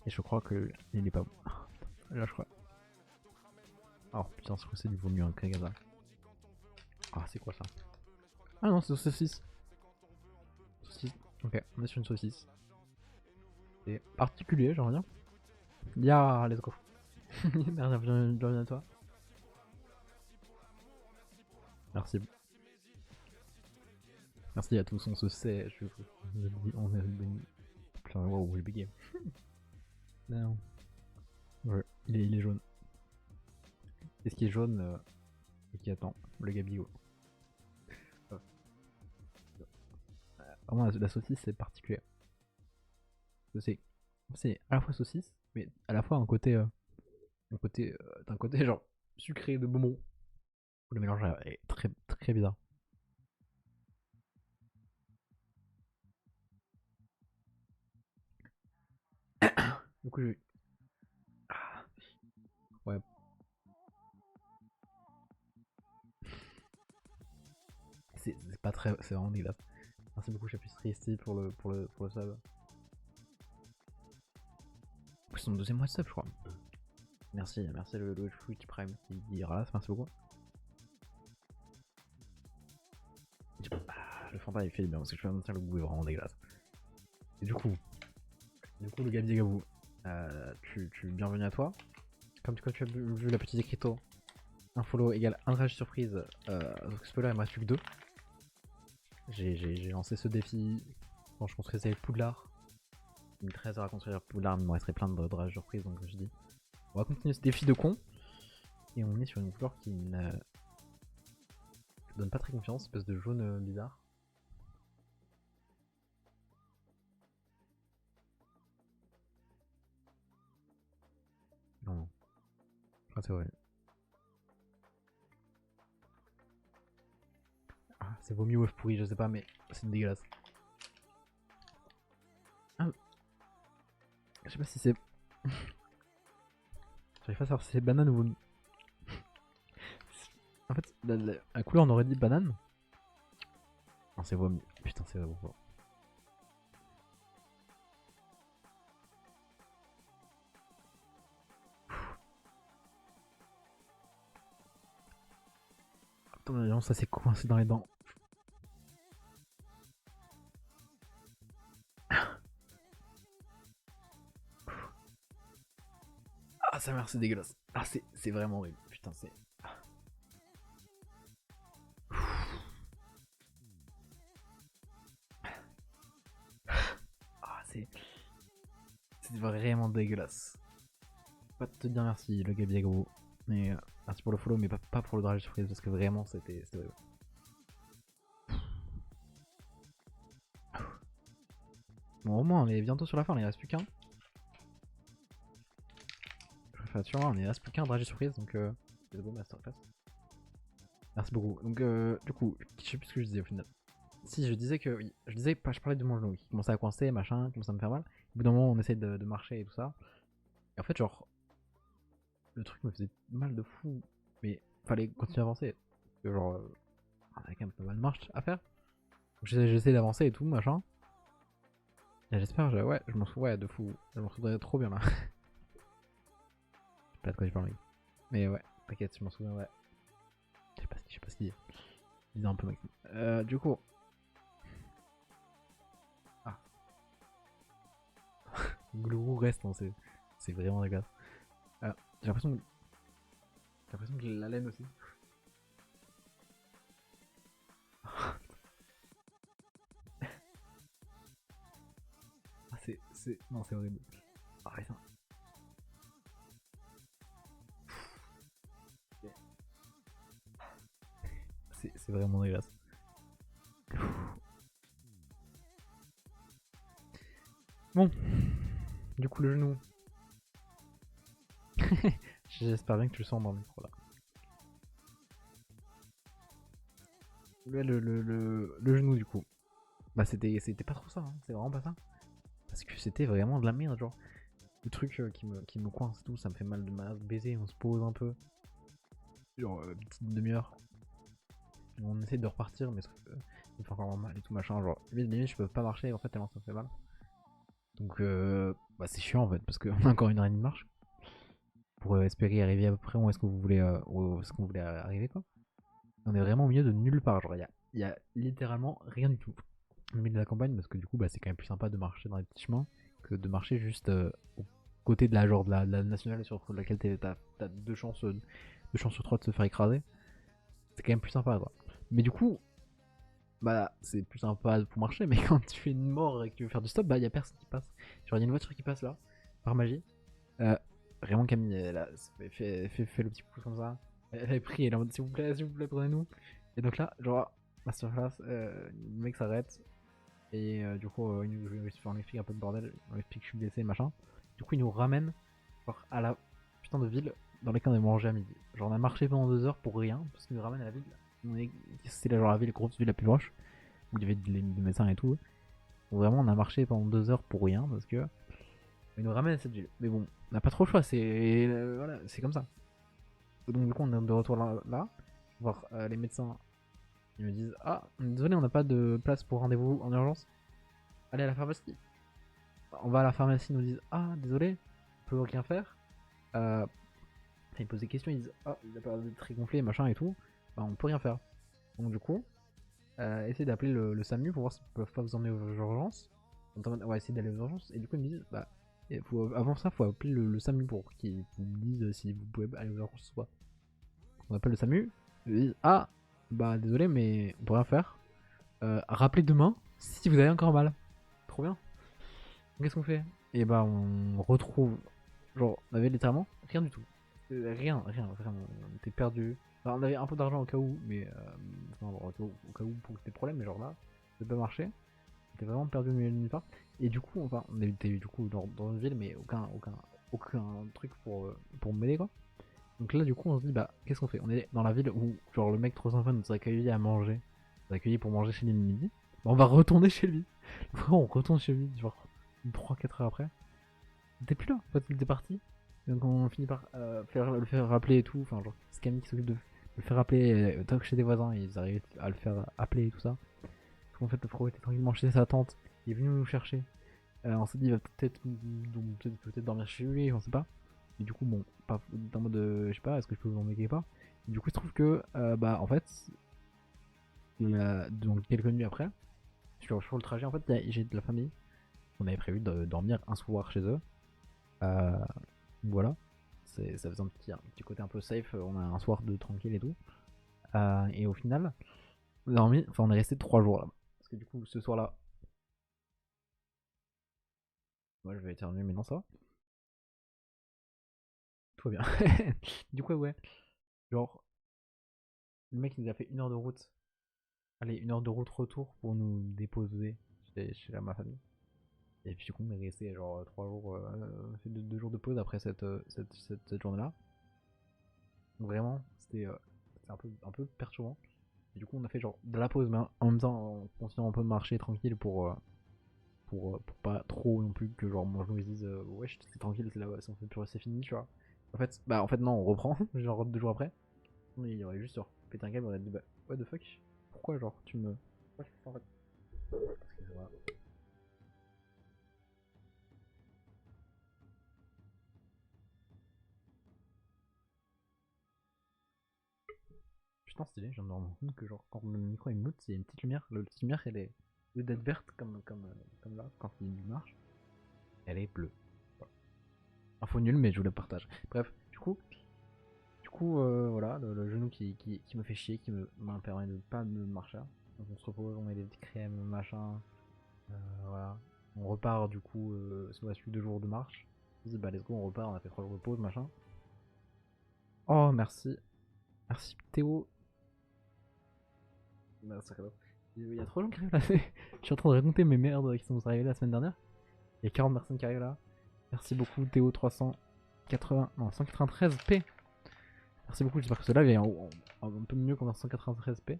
Et je crois que il est pas bon. Là, je crois. Oh putain, c'est du vaut mieux un Kagaza. Ah, c'est quoi ça? Ah non, c'est saucisse. Saucisse. Ok, on est sur une saucisse. C'est particulier, j'en reviens. Ya, let's go. Bienvenue à toi. Merci. Merci à tous, on se sait. On est plein. Wow, j'ai bégayé. Non. Ouais, il est jaune. Qu'est-ce qui est jaune et qui attend? Le Gabigo. Vraiment, la saucisse, c'est particulier. C'est à la fois saucisse, mais à la fois un côté d'un côté genre sucré de bonbons. Le mélange est très très bizarre. Du coup, ouais. C'est pas très, c'est vraiment dégueulasse. Merci beaucoup Chapisterie ici pour le sub. C'est son 2ème mois de sub, je crois. Merci le Twitch Prime qui ralasse, merci beaucoup. Le Fanta il fait bien parce que je peux dire le goût est vraiment dégueulasse. Et du coup le Gabi Gabou, bienvenue à toi. Comme tu as vu la petite écrito, un follow égale un rage surprise. Spoiler, il me reste plus que 2. J'ai lancé ce défi quand je construisais Poudlard. J'ai mis 13 heures à construire Poudlard, mais il me resterait plein de drages de reprise, donc je me suis dit, on va continuer ce défi de con. Et on est sur une couleur qui ne donne pas très confiance, espèce de jaune bizarre. Non. Ah, c'est vrai. Ah, c'est vomi ou œuf pourri, je sais pas, mais c'est dégueulasse. Ah. Je sais pas si c'est. J'arrive pas à savoir si c'est banane ou vomi. En fait, la couleur on aurait dit banane. Non, c'est vomi. Putain, c'est vraiment fort. Attends, ça s'est coincé dans les dents. Ah, sa mère, c'est dégueulasse. Ah, c'est vraiment horrible. Putain, c'est. Ah, c'est vraiment dégueulasse. Pas te dire merci, le Gabi gros. Mais merci pour le follow, mais pas pour le drage surprise, parce que vraiment, c'était horrible. Bon, au moins, on est bientôt sur la fin, il ne reste plus qu'un. Je vais faire attention, il ne reste plus qu'un drage surprise, donc c'est beau, masterclass. Merci beaucoup. Donc, du coup, je sais plus ce que je disais au final. Si, je disais que. Oui, je parlais de mon genou qui commençait à coincer, machin, qui commençait à me faire mal. Au bout d'un moment, on essaye de marcher et tout ça. Et en fait, genre. Le truc me faisait mal de fou. Mais fallait continuer à avancer. Parce que, genre. On avait quand même pas mal de marche à faire. Donc, j'essaie d'avancer et tout, machin. Et j'espère, ouais, je m'en souviens, ouais, de fou. Je m'en souviendrai trop bien là. Je sais pas de quoi je parle. Mais ouais, t'inquiète, je m'en souviens, ouais. Je sais pas ce qu'il dit. Il dit un peu mec. Du coup. Ah. Glou reste, hein, c'est vraiment dégueulasse. J'ai l'impression que la laine aussi. Ah, non, c'est horrible. Ah, putain. C'est vraiment dégueulasse. Bon. Du coup, le genou. J'espère bien que tu le sens dans le micro là. Le genou, du coup. Bah, c'était pas trop ça, hein. C'est vraiment pas ça. Parce que c'était vraiment de la merde, genre. Le truc qui me coince tout, ça me fait mal de mal baiser, on se pose un peu. Genre, petite demi-heure. On essaie de repartir, mais ça fait encore mal et tout machin. Genre, limite, je peux pas marcher en fait, tellement ça me fait mal. Donc, bah, c'est chiant en fait, parce qu'on a encore une heure et demie de marche. Pour espérer arriver à peu près où est-ce que vous voulez, arriver, quoi. On est vraiment au milieu de nulle part. Genre, il y a littéralement rien du tout au milieu de la campagne, parce que du coup, bah, c'est quand même plus sympa de marcher dans les petits chemins que de marcher juste au côté de la nationale sur laquelle t'as deux chances sur trois de se faire écraser. C'est quand même plus sympa, quoi. Mais du coup, bah, c'est plus sympa pour marcher, mais quand tu fais une mort et que tu veux faire du stop, bah, y a personne qui passe. Genre, y a une voiture qui passe là, par magie. Vraiment, Camille, elle a fait le petit pouce comme ça. Elle avait pris, elle est en mode s'il vous plaît, prenez-nous. Et donc là, genre, masterclass, le mec s'arrête. Et du coup, on explique un peu de bordel. On explique que je suis blessé, machin. Du coup, il nous ramène genre, à la putain de ville dans laquelle on a mangé à midi. Genre, on a marché pendant 2 heures pour rien, parce qu'il nous ramène à la ville. C'était genre la ville, grosse ville la plus proche, où il y avait des médecins et tout. Donc, vraiment, on a marché pendant 2 heures pour rien, parce que. Il nous ramène à cette ville. Mais bon, on n'a pas trop le choix, voilà, c'est comme ça. Donc du coup on est de retour là voir les médecins. Ils me disent ah désolé, on n'a pas de place pour rendez-vous en urgence. Allez à la pharmacie. On va à la pharmacie, ils nous disent ah désolé, on peut rien faire. Ils posent des questions, ils disent ah il a pas de très gonflé machin et tout. Bah, on peut rien faire. Donc du coup essayez d'appeler le SAMU pour voir s'ils peuvent pas vous emmener aux urgences. On va essayer d'aller aux urgences et du coup ils me disent bah avant ça, faut appeler le SAMU pour qu'ils vous disent si vous pouvez aller aux urgences ou pas. On appelle le SAMU, ils disent ah bah désolé mais on peut rien faire. Rappelez demain si vous avez encore mal. Trop bien. Qu'est-ce qu'on fait? Et bah on retrouve, genre on avait littéralement rien du tout. Rien, vraiment. On était perdu. Enfin, on avait un peu d'argent au cas où, mais enfin, au cas où pour des problèmes, mais genre là, ça n'a pas marché. On était vraiment perdu au milieu de nulle part. Et du coup, enfin, on était du coup dans une ville, mais aucun truc pour m'aider quoi. Donc là, du coup, on se dit, bah, qu'est-ce qu'on fait? On est dans la ville où, genre, le mec trop sympa nous a accueillis à manger, nous a accueillis pour manger chez lui le midi. Bah, on va retourner chez lui. Frère, on retourne chez lui, genre, 3-4 heures après. Il était plus là, en fait, il était parti. Donc on finit par le faire rappeler et tout. Enfin, genre, c'est Camille qui s'occupe de le faire appeler, toc chez des voisins, ils arrivaient à le faire appeler et tout ça. Donc en fait, le frérot était tranquillement chez sa tante, il est venu nous chercher. On s'est dit, il va peut-être dormir chez lui, on sait pas. Et du coup, bon, pas en mode, je sais pas, est-ce que je peux vous emmener quelque part? Et du coup, il se trouve que, bah, en fait, donc quelques nuits après, sur le trajet, en fait, j'ai de la famille. On avait prévu de dormir un soir chez eux. Euh, voilà. Ça faisait un petit côté un peu safe. On a un soir de tranquille et tout. Et au final, on est resté 3 jours là. Parce que du coup, ce soir-là, moi je vais éternuer, mais non, ça va. Tout va bien. Du coup, ouais. Genre, le mec il nous a fait 1 heure de route. Allez, 1 heure de route retour pour nous déposer chez ma famille. Et puis du coup, on est resté genre 3 jours. On a fait 2 jours de pause après cette journée-là. Donc vraiment, c'était un peu perturbant. Et du coup, on a fait genre de la pause, mais en même temps, on continue un peu de marcher tranquille pour pas trop non plus que genre moi je me dise ouais, c'est tranquille, c'est là, on fait plus, c'est fini, tu vois. En fait, non, on reprend, genre 2 jours après. Mais il aurait juste genre pété un câble, on aurait dit bah, what the fuck, pourquoi genre tu me. Pourquoi tu fais ça en fait? Excusez-moi. Putain, stylé, je viens de me rendre compte que genre quand le micro il mute, il y a une petite lumière. La petite lumière, elle est, au lieu d'être verte comme là, quand il marche, elle est bleue. Voilà. Info nulle, mais je vous la partage. Bref, du coup, voilà, le genou qui me fait chier, qui me permet de pas de marcher. Donc on se repose, on met des petites crèmes, machin. Voilà. On repart du coup, si on a suivi 2 jours de marche. On se dit bah let's go, on repart, on a fait 3 jours de pause, machin. Oh merci. Merci Théo. Merci cadeau. Il y a trop de gens qui arrivent là. Je suis en train de raconter mes merdes qui sont arrivées la semaine dernière. Il y a 40 personnes qui arrivent là. Merci beaucoup Théo 380. Non, 193p. Merci beaucoup, j'espère que ce live est un peu mieux qu'en 193p.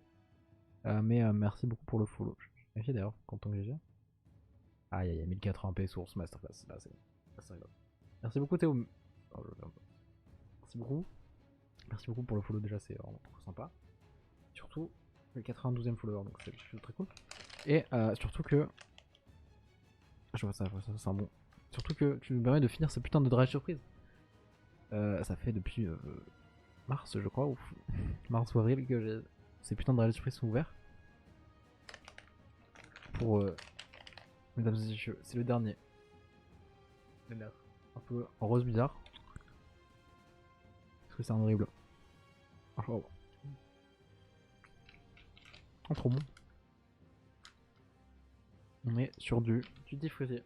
Mais merci beaucoup pour le follow. Je vais vérifier d'ailleurs, content que j'ai. Ah, il y a 1080p source masterclass. Là, c'est rigolo. Merci beaucoup, Théo. Oh, merci beaucoup. Merci beaucoup pour le follow, déjà, c'est vraiment trop sympa. Surtout le 92ème follower, donc c'est très cool. Et surtout que. Je vois ça, c'est un bon. Surtout que tu me permets de finir ce putain de drive surprise. Ça fait depuis mars, je crois, ou mars ou avril, que j'ai ces putains de drive surprises sont ouverts. Pour mesdames et messieurs, c'est le dernier. Le nerf. Un peu en rose bizarre. Parce que c'est un horrible. Oh, trop bon. On est sur du tutti frutti.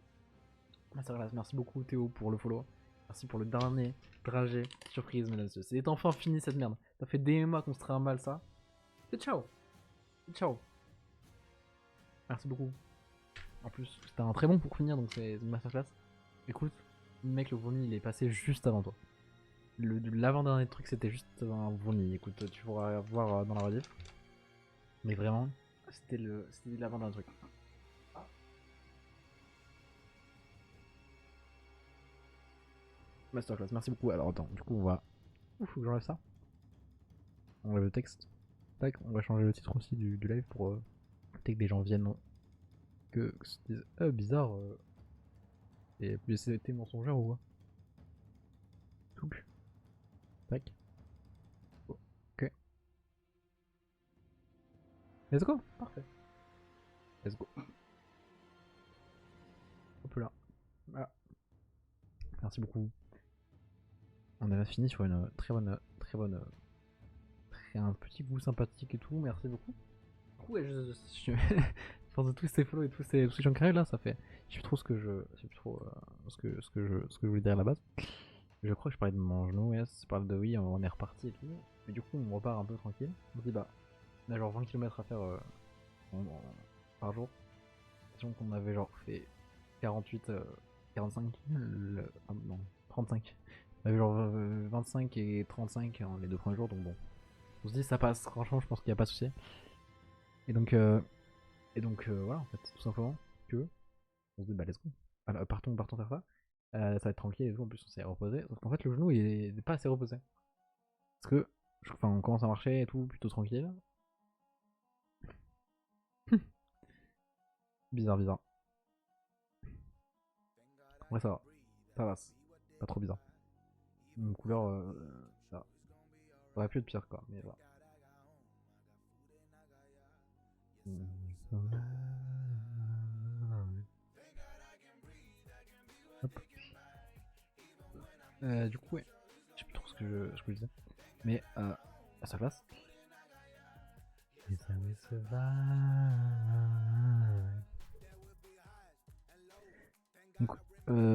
Merci beaucoup Théo pour le follow. Merci pour le dernier trajet surprise, mesdames et messieurs. C'est enfin fini cette merde. Ça fait des mois qu'on se trimballe ça. Et ciao. Ciao. Merci beaucoup. En plus, c'était un très bon pour finir, donc c'est une masterclass. Écoute, mec, le vomi il est passé juste avant toi. L'avant-dernier truc c'était juste un vomi. Écoute, tu pourras voir dans la rediff. Mais vraiment, c'était l'avant-dernier truc. Masterclass, merci beaucoup. Alors attends, du coup on va. Ouf, faut que j'enlève ça. On enlève le texte. Tac, on va changer le titre aussi du live pour que des gens viennent que se disent bizarre. Et puis c'était mensongère ou quoi? Touc. Tac. Oh, ok. Let's go. Parfait. Let's go. Hop là. Voilà. Merci beaucoup. On a fini sur une très bonne, un petit goût sympathique et tout. Merci beaucoup. coup, ouais, à force de tous ces follow et tous ces gens qui arrivent là, ça fait. Je sais plus trop ce que je. Je sais plus trop ce que je voulais dire à la base. Je crois que je parlais de mon genou, yes, je parle de oui, on est reparti et tout. Mais du coup, on repart un peu tranquille. On se dit, bah, on a genre 20 km à faire par jour. Sachant qu'on avait genre fait 48, 45, non, 35. On avait genre 25 et 35 les 2 premiers jours, donc bon. On se dit, ça passe, franchement, je pense qu'il n'y a pas de souci. Et donc, voilà, en fait, tout simplement, que on se dit, bah, let's go. Alors, partons faire ça. Ça va être tranquille et tout, en plus, on s'est reposé. Sauf qu'en fait, le genou, il est pas assez reposé. Parce que, enfin, on commence à marcher et tout, plutôt tranquille. Bizarre. Ouais, ça va. Ça va. Pas trop bizarre. Une couleur, ça va. Ça aurait pu être pire, quoi, mais voilà. Hop. Du coup, ouais. Je sais plus trop ce que je disais. Mais, à sa place. Donc,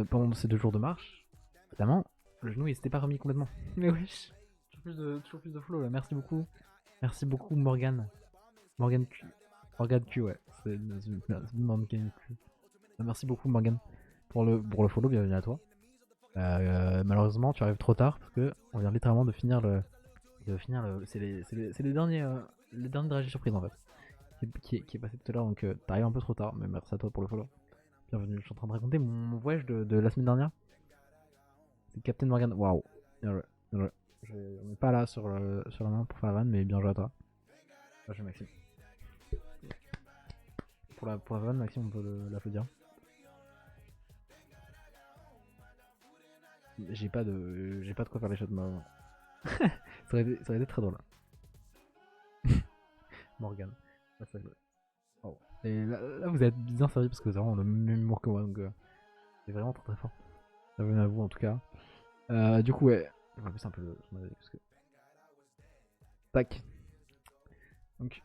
pendant ces 2 jours de marche, évidemment, le genou il s'était pas remis complètement. Mais wesh, toujours plus de flow là. Merci beaucoup Morgan. Morgan Q. Morgan Q, ouais. C'est Morgan Q. Merci beaucoup Morgan pour le follow, bienvenue à toi. Malheureusement, tu arrives trop tard parce que on vient littéralement de finir le. C'est les derniers dragées surprises en fait. Qui est passé tout à l'heure, donc t'arrives un peu trop tard, mais merci à toi pour le follow. Bienvenue, je suis en train de raconter mon voyage de la semaine dernière. C'est Captain Morgan, waouh. Bien joué, bien joué. On n'est pas là sur la main pour faire la vanne, mais bien joué à toi. Bien joué Maxime. Pour la vanne, Maxime, on peut l'applaudir. J'ai pas de quoi faire les shots de moi. ça aurait été très drôle. Morgan. Oh. Et là, vous êtes bien servi parce que vous avez vraiment le même humour que moi, donc c'est vraiment très fort. Bienvenue à vous en tout cas. Du coup, ouais, je vais baisser un peu son avis parce que. Tac. Donc,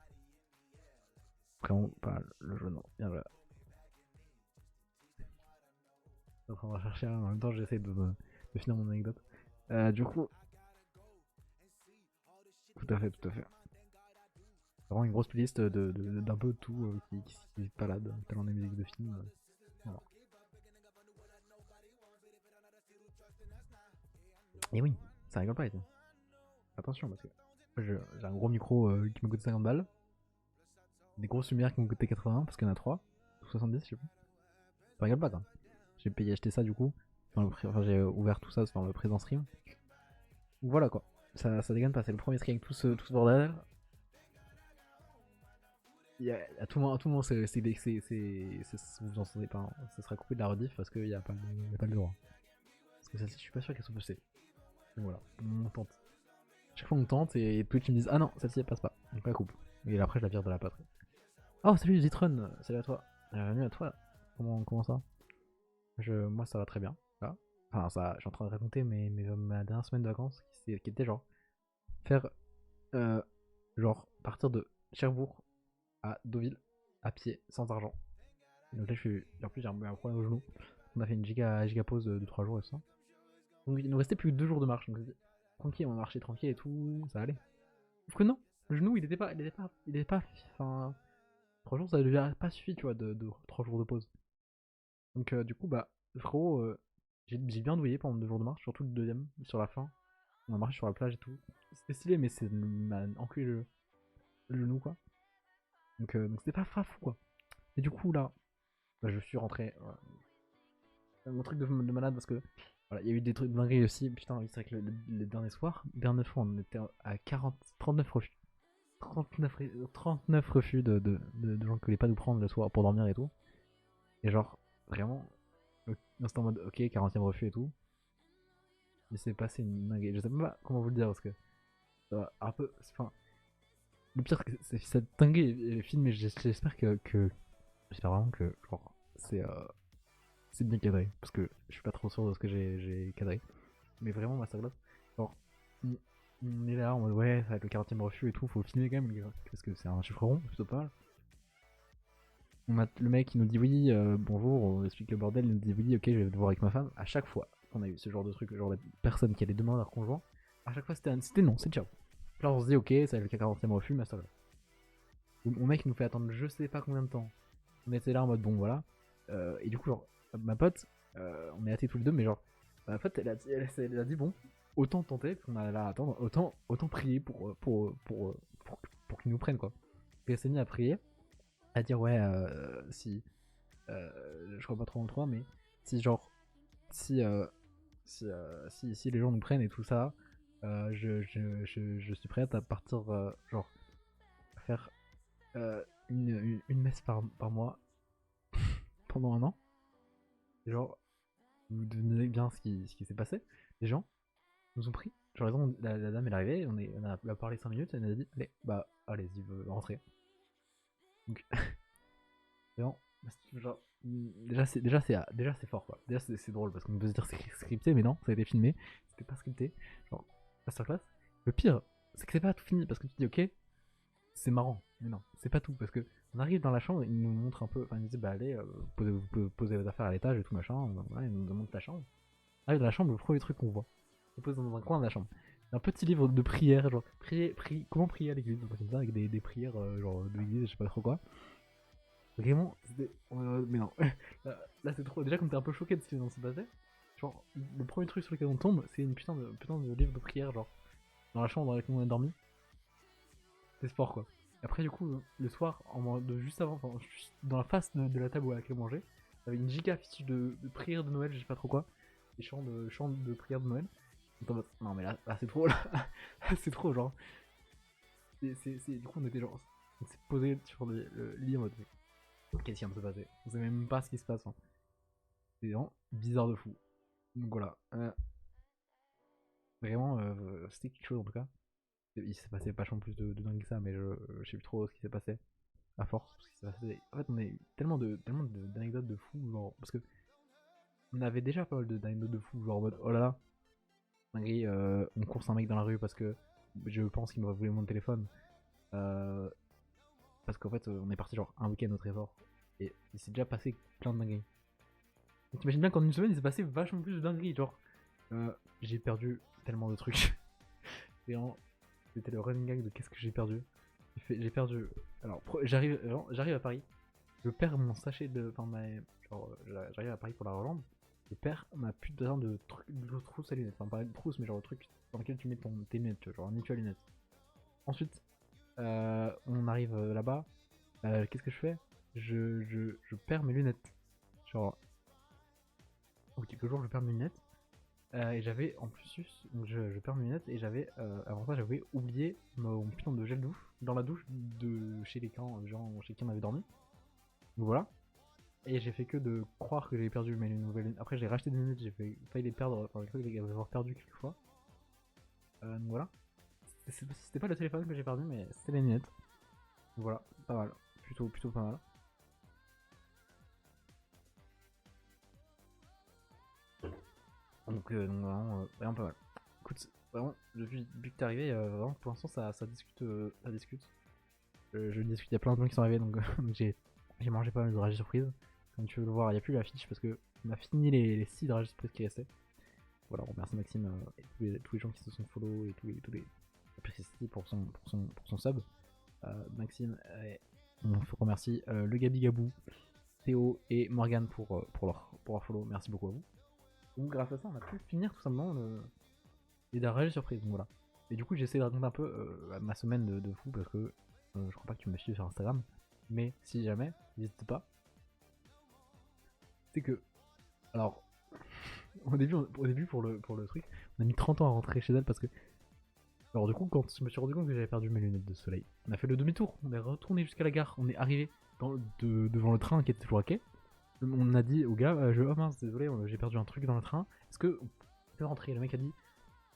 vraiment pas le jaune. Bien voilà. Donc, on va chercher en même temps, j'essaie de finir mon anecdote. Du coup, tout à fait. Vraiment une grosse playlist d'un peu de tout qui se balade, talent des musiques de films. Voilà. Et oui, ça rigole pas, et tout. Attention, parce que j'ai un gros micro qui m'a coûté 50 balles. Des grosses lumières qui m'ont coûté 80 parce qu'il y en a 3. 70, je sais plus. Ça rigole pas, quoi. J'ai payé acheter ça du coup. Enfin, j'ai ouvert tout ça dans le présent stream. Donc voilà quoi. Ça dégaine pas, c'est le premier stream avec tout ce bordel. À tout moment, vous en entendez pas. Hein. Ça sera coupé de la rediff parce qu'il n'y a pas le droit. Parce que celle-ci, je suis pas sûr qu'elle soit poussée. Donc voilà, on tente. Chaque fois on tente et Twitch me disent ah non, celle-ci elle passe pas. Donc la coupe. Et après je la vire de la patrie. Oh salut Zitron, salut à toi. Bienvenue à toi. Comment ça? Moi ça va très bien. Là. Enfin ça, je suis en train de raconter ma dernière semaine de vacances qui était genre faire genre partir de Cherbourg à Deauville à pied sans argent. Donc là en plus j'ai un problème au genou. On a fait une giga pause de 3 jours et tout ça. Donc il nous restait plus que 2 jours de marche. Donc tranquille, on va marcher tranquille et tout, ça allait. Sauf que non, le genou il était pas. Enfin. 3 jours ça lui a pas suffi, tu vois, de 3 jours de pause. Donc du coup, bah, frérot, j'ai bien douillé pendant 2 jours de marche, surtout le deuxième, sur la fin. On a marché sur la plage et tout. C'était stylé, mais c'est m'a enculé le genou, quoi. Donc c'était pas fou, quoi. Et du coup, là, bah, je suis rentré. Voilà. Mon truc de malade parce que voilà, il y a eu des trucs de dinguerie aussi. Putain, c'est vrai que le dernier soir, on était à 39 refus. 39 refus de gens qui voulaient pas nous prendre le soir pour dormir et tout. Et genre, vraiment, c'était en mode ok, 40ème refus et tout. Il s'est passé une dinguerie. Je sais même pas comment vous le dire parce que ça va un peu. Enfin, le pire, c'est que cette dinguerie est filmée. J'espère j'espère vraiment que genre, c'est bien cadré. Parce que je suis pas trop sûr de ce que j'ai cadré. Mais vraiment, Masterclass, genre, On est là en mode ouais, ça va être le 40e refus et tout, faut filmer quand même, les gars, parce que c'est un chiffre rond, plutôt pas mal. On a le mec qui nous dit oui, bonjour, on explique le bordel, il nous dit oui, ok, je vais te voir avec ma femme. À chaque fois qu'on a eu ce genre de truc, genre de personne qui allait demander leur conjoint, à chaque fois c'était non, c'est ciao. Là on se dit ok, ça va être le 40e refus, mais ça va. Mon mec nous fait attendre je sais pas combien de temps. On était là en mode bon voilà. Et du coup, genre, ma pote, on est athées tous les deux, mais genre, ma pote elle a dit bon, autant tenter, parce qu'on a là à attendre, autant prier pour qu'ils nous prennent quoi. Et elle s'est mise à prier, à dire ouais, si. Je crois pas trop en toi, mais si genre. Si, si les gens nous prennent et tout ça, je suis prête à partir, genre, à faire une messe par mois pendant un an. Et genre, vous devinez bien ce qui s'est passé. Les gens nous ont pris. Genre, la dame elle est arrivée, on a parlé 5 minutes, elle nous a dit allez, bah, allez-y, rentrez. Donc, vraiment, genre, déjà c'est fort quoi. Déjà c'est drôle parce qu'on peut se dire c'est scripté, mais non, ça a été filmé, c'était pas scripté. Genre, masterclass. Le pire, c'est que c'est pas tout fini parce que tu dis ok, c'est marrant, mais non, c'est pas tout parce que on arrive dans la chambre, il nous montre un peu, enfin il nous dit bah allez, vous pouvez poser vos affaires à l'étage et tout machin, voilà, il nous montre la chambre. On arrive dans la chambre, le premier truc qu'on voit, on pose dans un coin de la chambre. Un petit livre de prière, genre comment prier à l'église, comme ça, avec des prières genre de l'église, je sais pas trop quoi. Vraiment, mais non, là c'est trop. Déjà, comme t'es un peu choqué de ce qui vient de se passer, genre, le premier truc sur lequel on tombe, c'est une putain de livre de prière, genre, dans la chambre dans laquelle on a dormi. C'est sport quoi. Après, du coup, le soir, juste avant, enfin, juste dans la face de la table à laquelle on mangeait, t'avais une giga fiche de prière de Noël, je sais pas trop quoi, des chants de prière de Noël. Non, mais là c'est trop, là, c'est trop, genre. Du coup, on était genre, on s'est posé sur le lit en mode. Qu'est-ce qui vient de se passer? On sait même pas ce qui se passe. Hein. C'est vraiment bizarre de fou. Donc voilà. Vraiment, c'était quelque chose en tout cas. Il s'est passé vachement plus de dingue que ça, mais je sais plus trop ce qui s'est passé. À force. Ce qui s'est passé. En fait, on a eu tellement d'anecdotes de fou, genre. Parce que on avait déjà pas mal d'anecdotes de fou, genre en mode oh là là. Dinguerie, on course un mec dans la rue parce que je pense qu'il m'aurait voulu mon téléphone. Parce qu'en fait, on est parti genre un week-end au Trésor. Et il s'est déjà passé plein de dingueries. T'imagines bien qu'en une semaine il s'est passé vachement plus de dingueries, genre j'ai perdu tellement de trucs. C'était le running gag de qu'est-ce que j'ai perdu. J'ai perdu. Alors j'arrive à Paris, je perds mon sachet de. Enfin genre j'arrive à Paris pour la rejoindre. Je perds ma putain de trousse à lunettes. Enfin pas de trousse mais genre le truc dans lequel tu mets tes lunettes, tu vois, genre un étui à lunettes. Ensuite on arrive là-bas. Qu'est-ce que je fais? Je perds mes lunettes. Genre au bout de quelques jours je perds mes lunettes. Et j'avais en plus, donc je perds mes lunettes et j'avais, avant ça j'avais oublié mon putain de gel douche dans la douche de chez les gens chez qui on avait dormi. Donc voilà. Et j'ai fait que de croire que j'avais perdu mes nouvelles lunettes. Après j'ai racheté des lunettes, j'ai failli les perdre, enfin j'ai cru les avoir perdu quelques fois. Donc voilà. C'était pas le téléphone que j'ai perdu mais c'était les lunettes. Donc voilà, pas mal. Plutôt pas mal. Donc vraiment pas mal. Écoute, vraiment, depuis que t'es arrivé, vraiment pour l'instant ça discute. Ça discute. Je discute, il y a plein de gens qui sont arrivés donc, donc j'ai mangé pas mal de dragées surprises. Comme tu veux le voir, il n'y a plus l'affiche parce que on a fini les 6 dragées surprises qui restaient. Voilà, on remercie Maxime et tous les gens qui se sont follow et tous les appréciés pour son sub. Maxime, on remercie le Gabi Gabou, Théo et Morgan pour leur follow. Merci beaucoup à vous. Donc grâce à ça, on a pu finir tout simplement les dragées surprises. Donc voilà. Et du coup, j'ai essayé de raconter un peu ma semaine de fou parce que je crois pas que tu me suis sur Instagram. Mais si jamais, n'hésite pas. C'est que, alors, au début pour le truc, on a mis 30 ans à rentrer chez elle parce que, alors du coup, quand je me suis rendu compte que j'avais perdu mes lunettes de soleil, on a fait le demi-tour, on est retourné jusqu'à la gare, on est arrivé devant le train qui était toujours à quai. On a dit au gars, oh mince, désolé, j'ai perdu un truc dans le train, est-ce que on peut rentrer? Le mec a dit,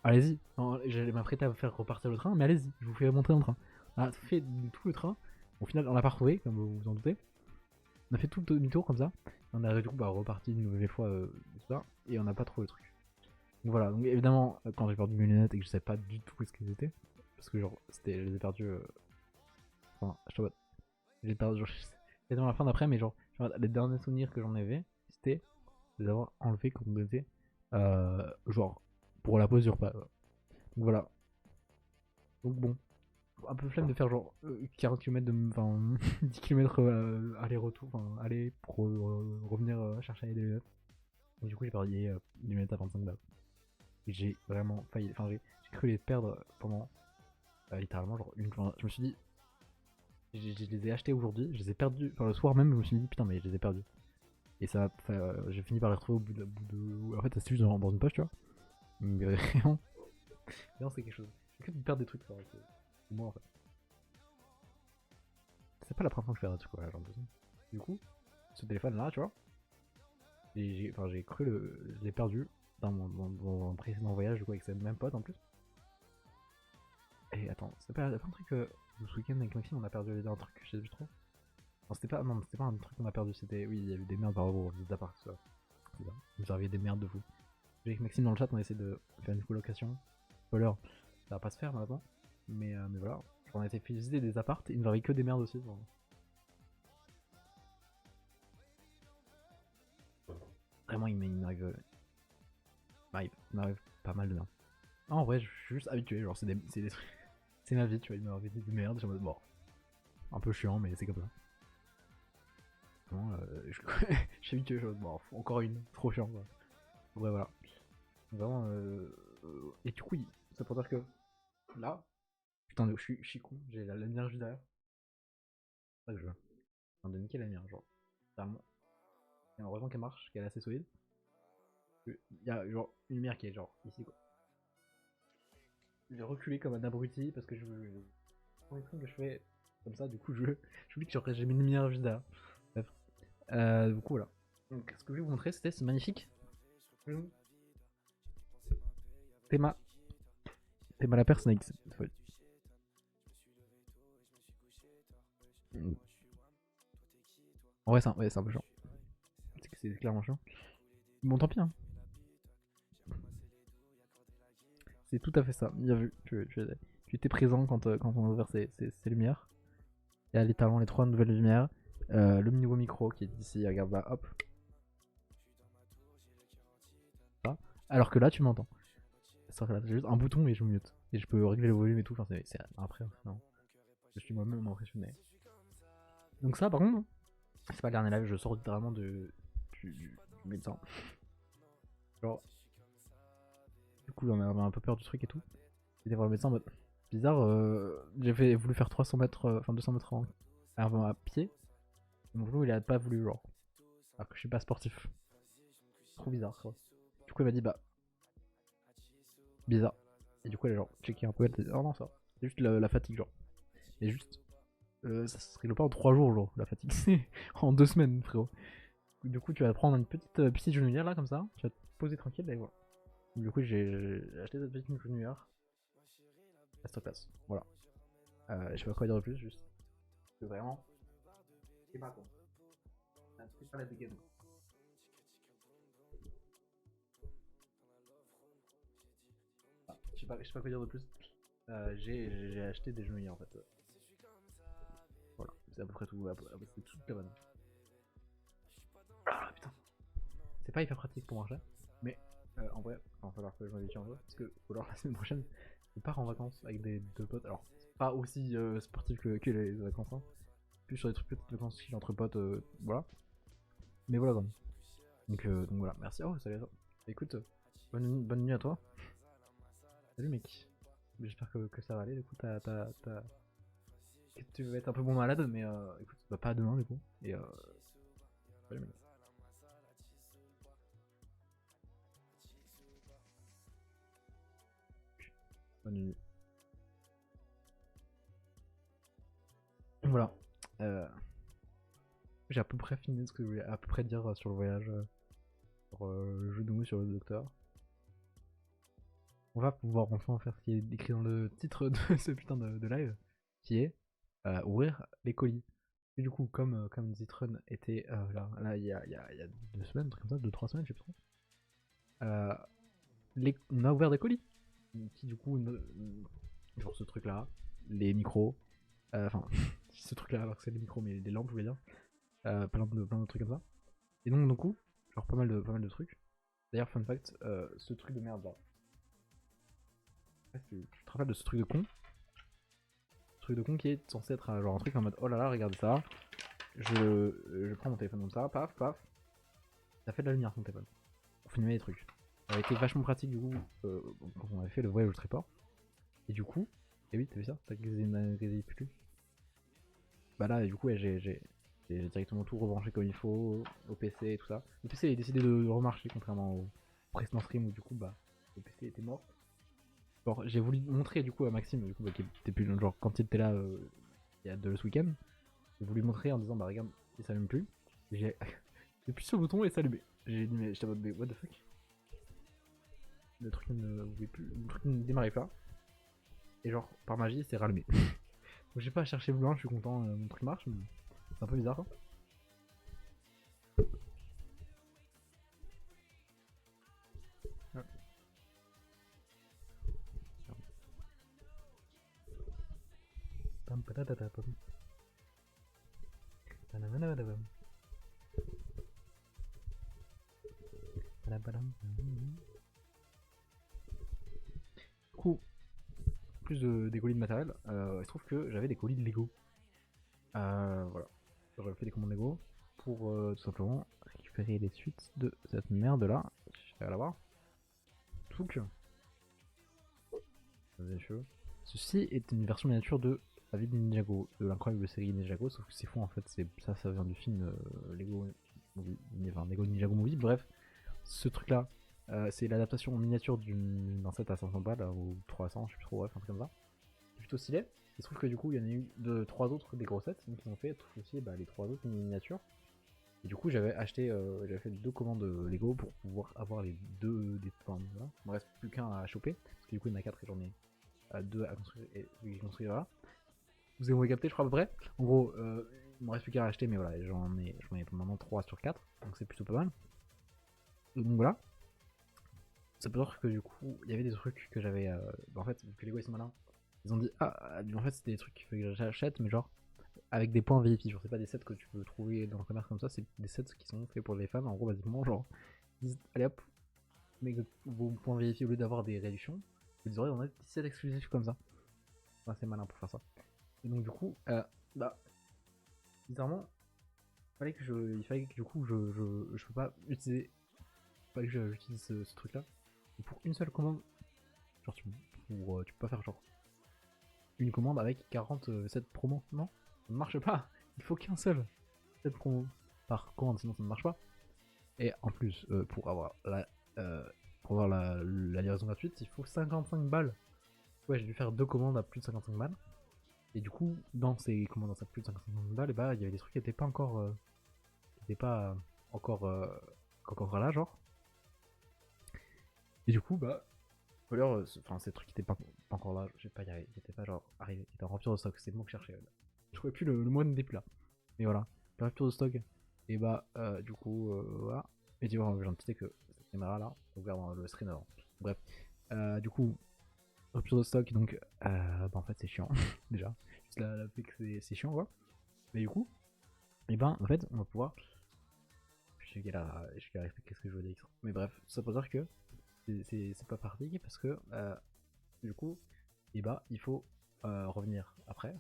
allez-y, j'allais m'apprêter à faire repartir le train, mais allez-y, je vous fais monter dans le train. On a fait tout le train, au final on l'a pas retrouvé, comme vous vous en doutez. On a fait tout le demi-tour comme ça. On a du coup reparti une nouvelle fois tout ça, et on n'a pas trouvé le truc. Donc voilà, donc évidemment, quand j'ai perdu mes lunettes et que je savais pas du tout où est-ce qu'elles étaient, parce que genre, je les ai perdues. Enfin, je te vois, j'ai perdu, genre, c'était dans la fin d'après, mais genre, les derniers souvenirs que j'en avais, c'était de les avoir enlevés quand on était, genre, pour la pause du repas. Donc voilà. Donc bon, un peu flemme de faire genre 40 km de. Enfin, 10 km aller-retour, enfin, aller pour revenir chercher des lunettes. Et du coup, j'ai perdu des lunettes à 25 balles. J'ai vraiment failli. Enfin, j'ai cru les perdre pendant littéralement genre une journée. Je me suis dit, je les ai achetés aujourd'hui, je les ai perdus. Enfin, le soir même, je me suis dit, putain, mais je les ai perdus. Et ça, j'ai fini par les retrouver au bout de. En fait, c'était juste dans une poche, tu vois. Mais vraiment, vraiment c'est quelque chose. J'ai cru de perdre des trucs, ça. C'est moi en fait. C'est pas la première fois que je perds des trucs, quoi, j'ai l'impression. Du coup, ce téléphone là, tu vois. Et j'ai cru je l'ai perdu dans mon précédent voyage, du coup, avec ce même pote en plus. Et attends, c'était pas un truc que ce week-end avec Maxime on a perdu un truc, je sais plus trop. Non, c'était pas un truc qu'on a perdu, c'était. Oui, il y a eu des merdes par rapport aux apparts, ça. C'est ça. Il nous arrivait des merdes de fou. Avec Maxime dans le chat, on a essayé de faire une colocation. Spoiler, ça va pas se faire maintenant. Mais voilà. On a été fait visiter des apparts et il nous arrivait que des merdes aussi. Genre. Vraiment, il m'arrive pas mal de merdes. En vrai, je suis juste habitué, genre, c'est des trucs. C'est ma vie, tu vois, il m'arrive des merdes, je suis en mode, bon, un peu chiant, mais c'est comme ça. Vraiment, je suis habitué, je suis en mode, bon, encore une, trop chiant, quoi. Ouais, voilà. Vraiment, et du coup, ça pour dire que, là, putain, je suis con, j'ai la lumière juste derrière. C'est ça que je veux. Enfin, de niquer la lumière, genre, littéralement. Et heureusement qu'elle marche, qu'elle est assez solide. Il y a, genre, une lumière qui est, genre, ici, quoi. J'ai reculé comme un abruti parce que je veux. Premier truc que je fais comme ça, du coup, je dis que j'ai mis une lumière juste derrière. Bref. Du coup, voilà. Donc, ce que je voulais vous montrer, c'est magnifique. Théma. Théma la personne avec cette folie. En vrai, c'est un peu chiant. C'est clairement chiant. Bon, tant pis, hein. C'est tout à fait ça. Bien vu. Tu étais présent quand on a ouvert ces lumières. Il y a littéralement les 3 nouvelles lumières. Le nouveau micro qui est ici, regarde là, hop. Là. Alors que là, tu m'entends. J'ai juste un bouton et je mute. Et je peux régler le volume et tout. Enfin, c'est après, non. Je suis moi-même impressionné. Donc, ça, par contre, c'est pas le dernier live, je sors littéralement du médecin. Genre, du coup, on avait un peu peur du truc et tout. J'étais voir le médecin en mode bizarre. J'ai voulu faire 300 mètres, enfin 200 mètres à pied. Et mon genou, il a pas voulu, genre. Alors que je suis pas sportif. Trop bizarre, quoi. Du coup, elle m'a dit, bah, bizarre. Et du coup, elle a genre checké un peu. Elle a dit, oh non, ça. C'est juste la fatigue, genre. Et juste, ça se règle pas en 3 jours, genre, la fatigue. C'est en 2 semaines, frérot. Du coup, tu vas prendre une petite genouillère là, comme ça. Tu vas te poser tranquille, et voilà. Du coup, j'ai acheté cette petite genouillère. À cette place. Voilà. Je sais pas quoi dire de plus, juste. Que vraiment. C'est pas con. C'est pas la dégaine. Ah, je sais pas quoi dire de plus. J'ai acheté des genouillères en fait. Voilà, c'est à peu près tout. C'est toute la bonne. Ah putain. C'est pas hyper pratique pour marcher. Mais en vrai, il va falloir que je m'habitue un peu. Parce que alors, la semaine prochaine, je pars en vacances avec deux potes. Alors, pas aussi sportif que les vacances. Hein. Plus sur des trucs petites vacances entre potes. Voilà. Mais voilà, comme. Donc voilà, merci. Oh, salut à toi. Écoute, bonne nuit à toi. Salut mec. J'espère que ça va aller. Du coup, tu vas être un peu bon malade, mais écoute, bah, pas demain du coup. Et salut mec. Bonne nuit. Voilà. J'ai à peu près fini ce que je voulais à peu près dire sur le voyage, sur le genou, sur le docteur. On va pouvoir enfin faire ce qui est écrit dans le titre de ce putain de live, qui est ouvrir les colis. Et du coup, comme Zitron était là il y a 2 semaines, un truc comme ça, 2-3 semaines, je sais pas trop. on a ouvert des colis. Qui du coup, genre ce truc là, les micros, enfin, ce truc là alors que c'est des micros, mais des lampes, je voulais dire, plein de trucs comme ça. Et donc, du coup, genre pas mal de trucs. D'ailleurs, fun fact, ce truc de merde là. Tu te rappelles de ce truc de con? Ce truc de con qui est censé être genre un truc en mode oh là là, regarde ça. Je prends mon téléphone comme ça, paf, paf. Ça fait de la lumière ton téléphone. Pour filmer des trucs. Ça avait été vachement pratique du coup quand on avait fait le voyage au Tréport. Et du coup, et oui, t'as vu ça? T'as grisé plus. Bah là, du coup, ouais, j'ai directement tout rebranché comme il faut au PC et tout ça. Le PC il a décidé de remarcher contrairement au précédent stream où du coup, bah, le PC était mort. Genre, j'ai voulu montrer du coup à Maxime, du coup, bah, qui était plus genre quand il était là il y a ce week-end. J'ai voulu montrer en disant bah regarde, il s'allume plus. J'ai appuyé sur le bouton et s'allumer. J'ai dit mais j'étais en mode mais what the fuck. Le truc ne voulait plus, le truc ne démarrait pas. Et genre par magie c'est rallumé. Donc j'ai pas cherché plus loin, je suis content, mon truc marche, mais c'est un peu bizarre quoi. Du coup, plus des colis de matériel, il se trouve que j'avais des colis de Lego. Voilà. J'aurais fait des commandes Lego pour tout simplement récupérer les suites de cette merde là. Je vais la voir. Touk. Ceci est une version miniature de La vie de Ninjago, de l'incroyable série Ninjago, sauf que c'est faux en fait, ça vient du film Lego, Lego Ninjago Movie. Bref, ce truc là, c'est l'adaptation en miniature d'un set à 500 balles ou 300, je sais plus trop, bref, un truc comme ça. C'est plutôt stylé. Il se trouve que du coup, il y en a eu 3 autres des gros sets, donc ils ont fait aussi les 3 autres miniatures. Et du coup, j'avais fait 2 commandes Lego pour pouvoir avoir les deux des enfin, voilà. Il me reste plus qu'un à choper, parce que du coup, il y en a 4 et j'en ai 2 à construire et celui que j'ai construit là. Vous avez capté, je crois à peu près. En gros, il me reste plus qu'à acheter, mais voilà, j'en ai maintenant 3 sur 4, donc c'est plutôt pas mal. Donc voilà. Ça peut dire que du coup, il y avait des trucs que j'avais. En fait, vu que Lego ils sont malins, ils ont dit en fait, c'était des trucs qu'il fallait que j'achète, mais genre avec des points VIP. Genre, c'est pas des sets que tu peux trouver dans le commerce comme ça, c'est des sets qui sont faits pour les fans. En gros, basiquement, genre, ils disent allez hop, mais vos points VIP, au lieu d'avoir des réductions, vous disent on a des sets exclusifs comme ça. Enfin, c'est malin pour faire ça. Et donc, du coup, bah, bizarrement, il fallait que du coup, je peux pas utiliser. Pas que j'utilise ce truc là. Et pour une seule commande, genre, tu peux pas faire genre une commande avec 40 sets promo. Non, ça ne marche pas. Il faut qu'un seul set promo par commande, sinon ça ne marche pas. Et en plus, pour avoir la livraison gratuite, il faut 55 balles. Ouais, j'ai dû faire 2 commandes à plus de 55 balles. Et du coup, dans ces commandes à plus de 55 balles, bah, il y avait des trucs qui n'étaient pas encore. Encore là, genre. Et du coup, bah. D'ailleurs, enfin, ces trucs qui étaient pas encore là, je sais pas, ils étaient pas genre arrivés, ils étaient en rupture de stock, c'est le mot que je cherchais. Je trouvais plus le mot n'était plus là. Mais voilà, rupture de stock. Et bah, du coup, voilà. Et tu vois, j'ai noté que cette caméra là, on regarde dans le stream avant. Bref, du coup, rupture de stock, donc, bah en fait, c'est chiant, déjà. Juste la c'est chiant, quoi. Mais du coup, et ben, en fait, on va pouvoir. Je galère à expliquer ce que je veux dire. Mais bref, ça veut dire que c'est pas pratique parce que du coup, et bah, il faut revenir après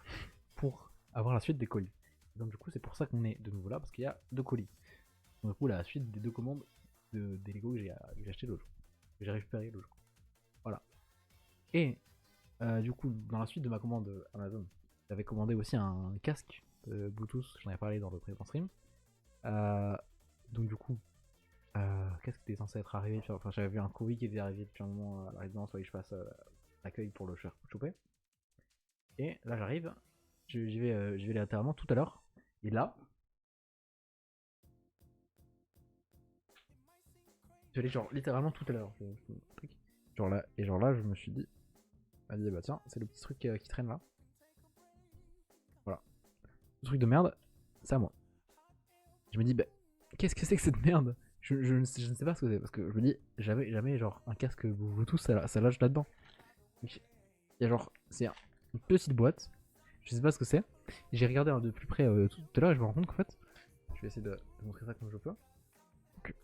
pour avoir la suite des colis. Donc du coup, c'est pour ça qu'on est de nouveau là parce qu'il y a 2 colis. Donc du coup, la suite des 2 commandes des Lego que j'ai acheté l'autre jour, que j'ai récupéré l'autre jour. Voilà. Et du coup, dans la suite de ma commande Amazon, j'avais commandé aussi un casque Bluetooth, j'en avais parlé dans le précédent stream. Donc du coup, qu'est-ce qui était censé être arrivé? Enfin, j'avais vu un courrier qui était arrivé depuis un moment à la résidence, où je passe l'accueil pour le choper. Et là, j'arrive, j'y vais littéralement tout à l'heure. Et là, j'allais genre littéralement tout à l'heure. Genre là, je me suis dit, bah tiens, c'est le petit truc qui traîne là. Voilà. Ce truc de merde, c'est à moi. Je me dis, bah, qu'est-ce que c'est que cette merde? je ne sais pas ce que c'est parce que je me dis jamais genre un casque Bluetooth ça lâche là-dedans. Il y a genre c'est une petite boîte, je sais pas ce que c'est. J'ai regardé de plus près tout à l'heure et je me rends compte qu'en fait, je vais essayer de montrer ça comme je peux. Donc,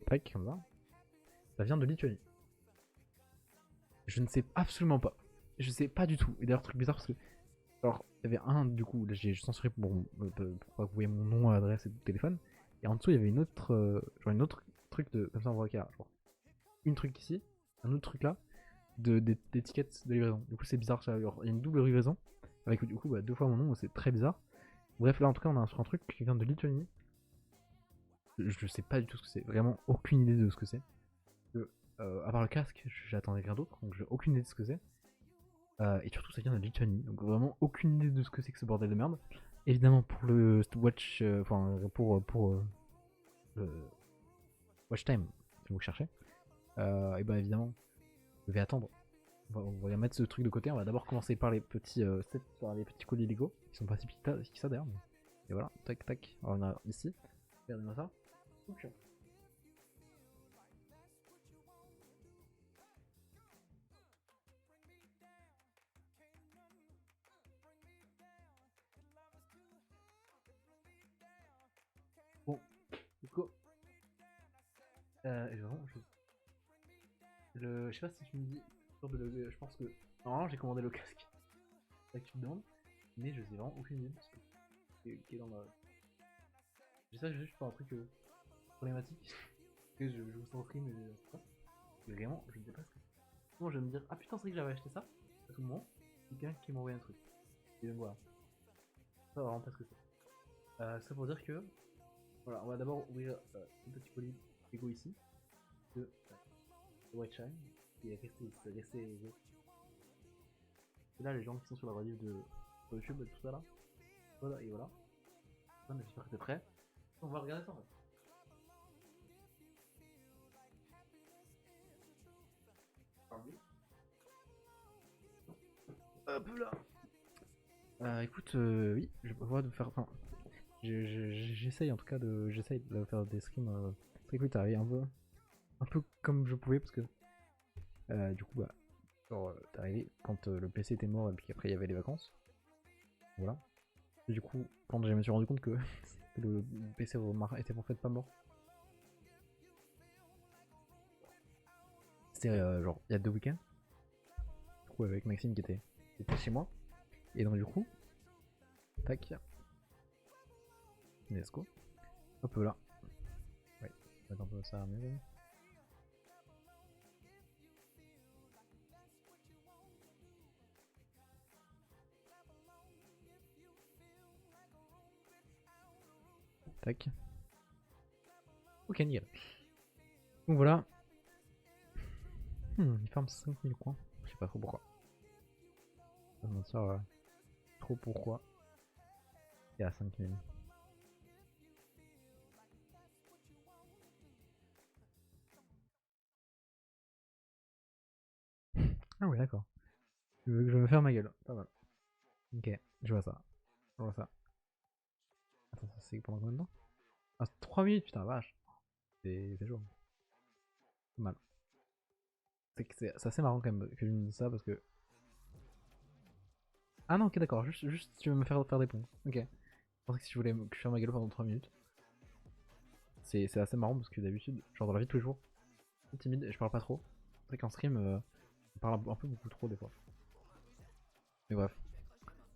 tac comme ça. Ça vient de Lituanie. Je ne sais absolument pas. Je sais pas du tout. Et d'ailleurs truc bizarre parce que alors il y avait un du coup là j'ai censuré pour pas que vous voyez mon nom, adresse et tout téléphone. Et en dessous il y avait une autre genre une autre truc de comme ça on voit qu'il y a genre une truc ici, un autre truc là d'étiquette de livraison. Du coup c'est bizarre, il y a une double livraison avec du coup deux fois mon nom, c'est très bizarre. Bref là en tout cas on a sur un truc qui vient de Lituanie. Je sais pas du tout ce que c'est, vraiment aucune idée de ce que c'est. À part le casque, j'attendais rien d'autre, donc j'ai aucune idée de ce que c'est. Et surtout ça vient de Lituanie, donc vraiment aucune idée de ce que c'est que ce bordel de merde. Évidemment pour le watch, enfin pour le watch time, si vous cherchez. Et ben évidemment, je vais attendre. On va mettre ce truc de côté. On va d'abord commencer par les petits, par les petits colis Lego, qui sont pas si petits que ça d'ailleurs. Et voilà, tac tac. Alors, on a ici. Regardez-moi ça. Okay. Bon, du coup, vraiment, je sais pas si tu me dis, je pense que normalement j'ai commandé le casque. C'est ça que tu me demandes, mais je sais vraiment aucune idée de ce qui est dans ma. J'ai ça juste pour un truc problématique que je vous sens stream et vraiment je ne sais pas ce que c'est. Bon, je vais me dire ah putain c'est vrai que j'avais acheté ça à tout moment. C'est quelqu'un qui m'a envoyé un truc. Et donc voilà. Ça vraiment pas ce que c'est. Ça pour dire que voilà, on va d'abord ouvrir un petit colis Lego ici de White Shine qui est resté. Et là les gens qui sont sur la radio de YouTube et tout ça là. Voilà et voilà. J'espère que t'es prêt. On va regarder ça en fait. Hop là. Écoute, oui, je prévois de faire. Enfin, j'essaye en tout cas j'essaye de faire des streams très vite, un peu comme je pouvais parce que du coup bah genre t'es arrivé quand le PC était mort et puis après il y avait les vacances. Voilà. Et du coup quand je me suis rendu compte que le PC était en fait pas mort. C'était genre il y a 2 week-ends. Du coup avec Maxime qui était chez moi. Et donc du coup, tac. Let's go. Hop là. Ouais, on va mettre un peu ça à mieux. Tac. Ok, nickel. Donc voilà. Il ferme 5000 coins. Je sais pas trop pourquoi. Je vais mentir trop pourquoi. Il est à 5000. Ah ouais, d'accord. Tu veux que je me ferme ma gueule. Pas mal. Ok, je vois ça. Je vois ça. Attends, ça c'est pendant combien de temps? Ah, 3 minutes, putain, vache. C'est chaud. Pas mal. C'est assez marrant quand même que je me dise ça parce que. Ah non, ok, d'accord. Juste tu veux me faire des ponts. Ok. Je pensais que si je voulais que je ferme ma gueule pendant 3 minutes. C'est assez marrant parce que d'habitude, genre dans la vie de tous les jours, je suis timide et je parle pas trop. C'est vrai qu'en stream, on parle un peu beaucoup trop des fois. Mais bref.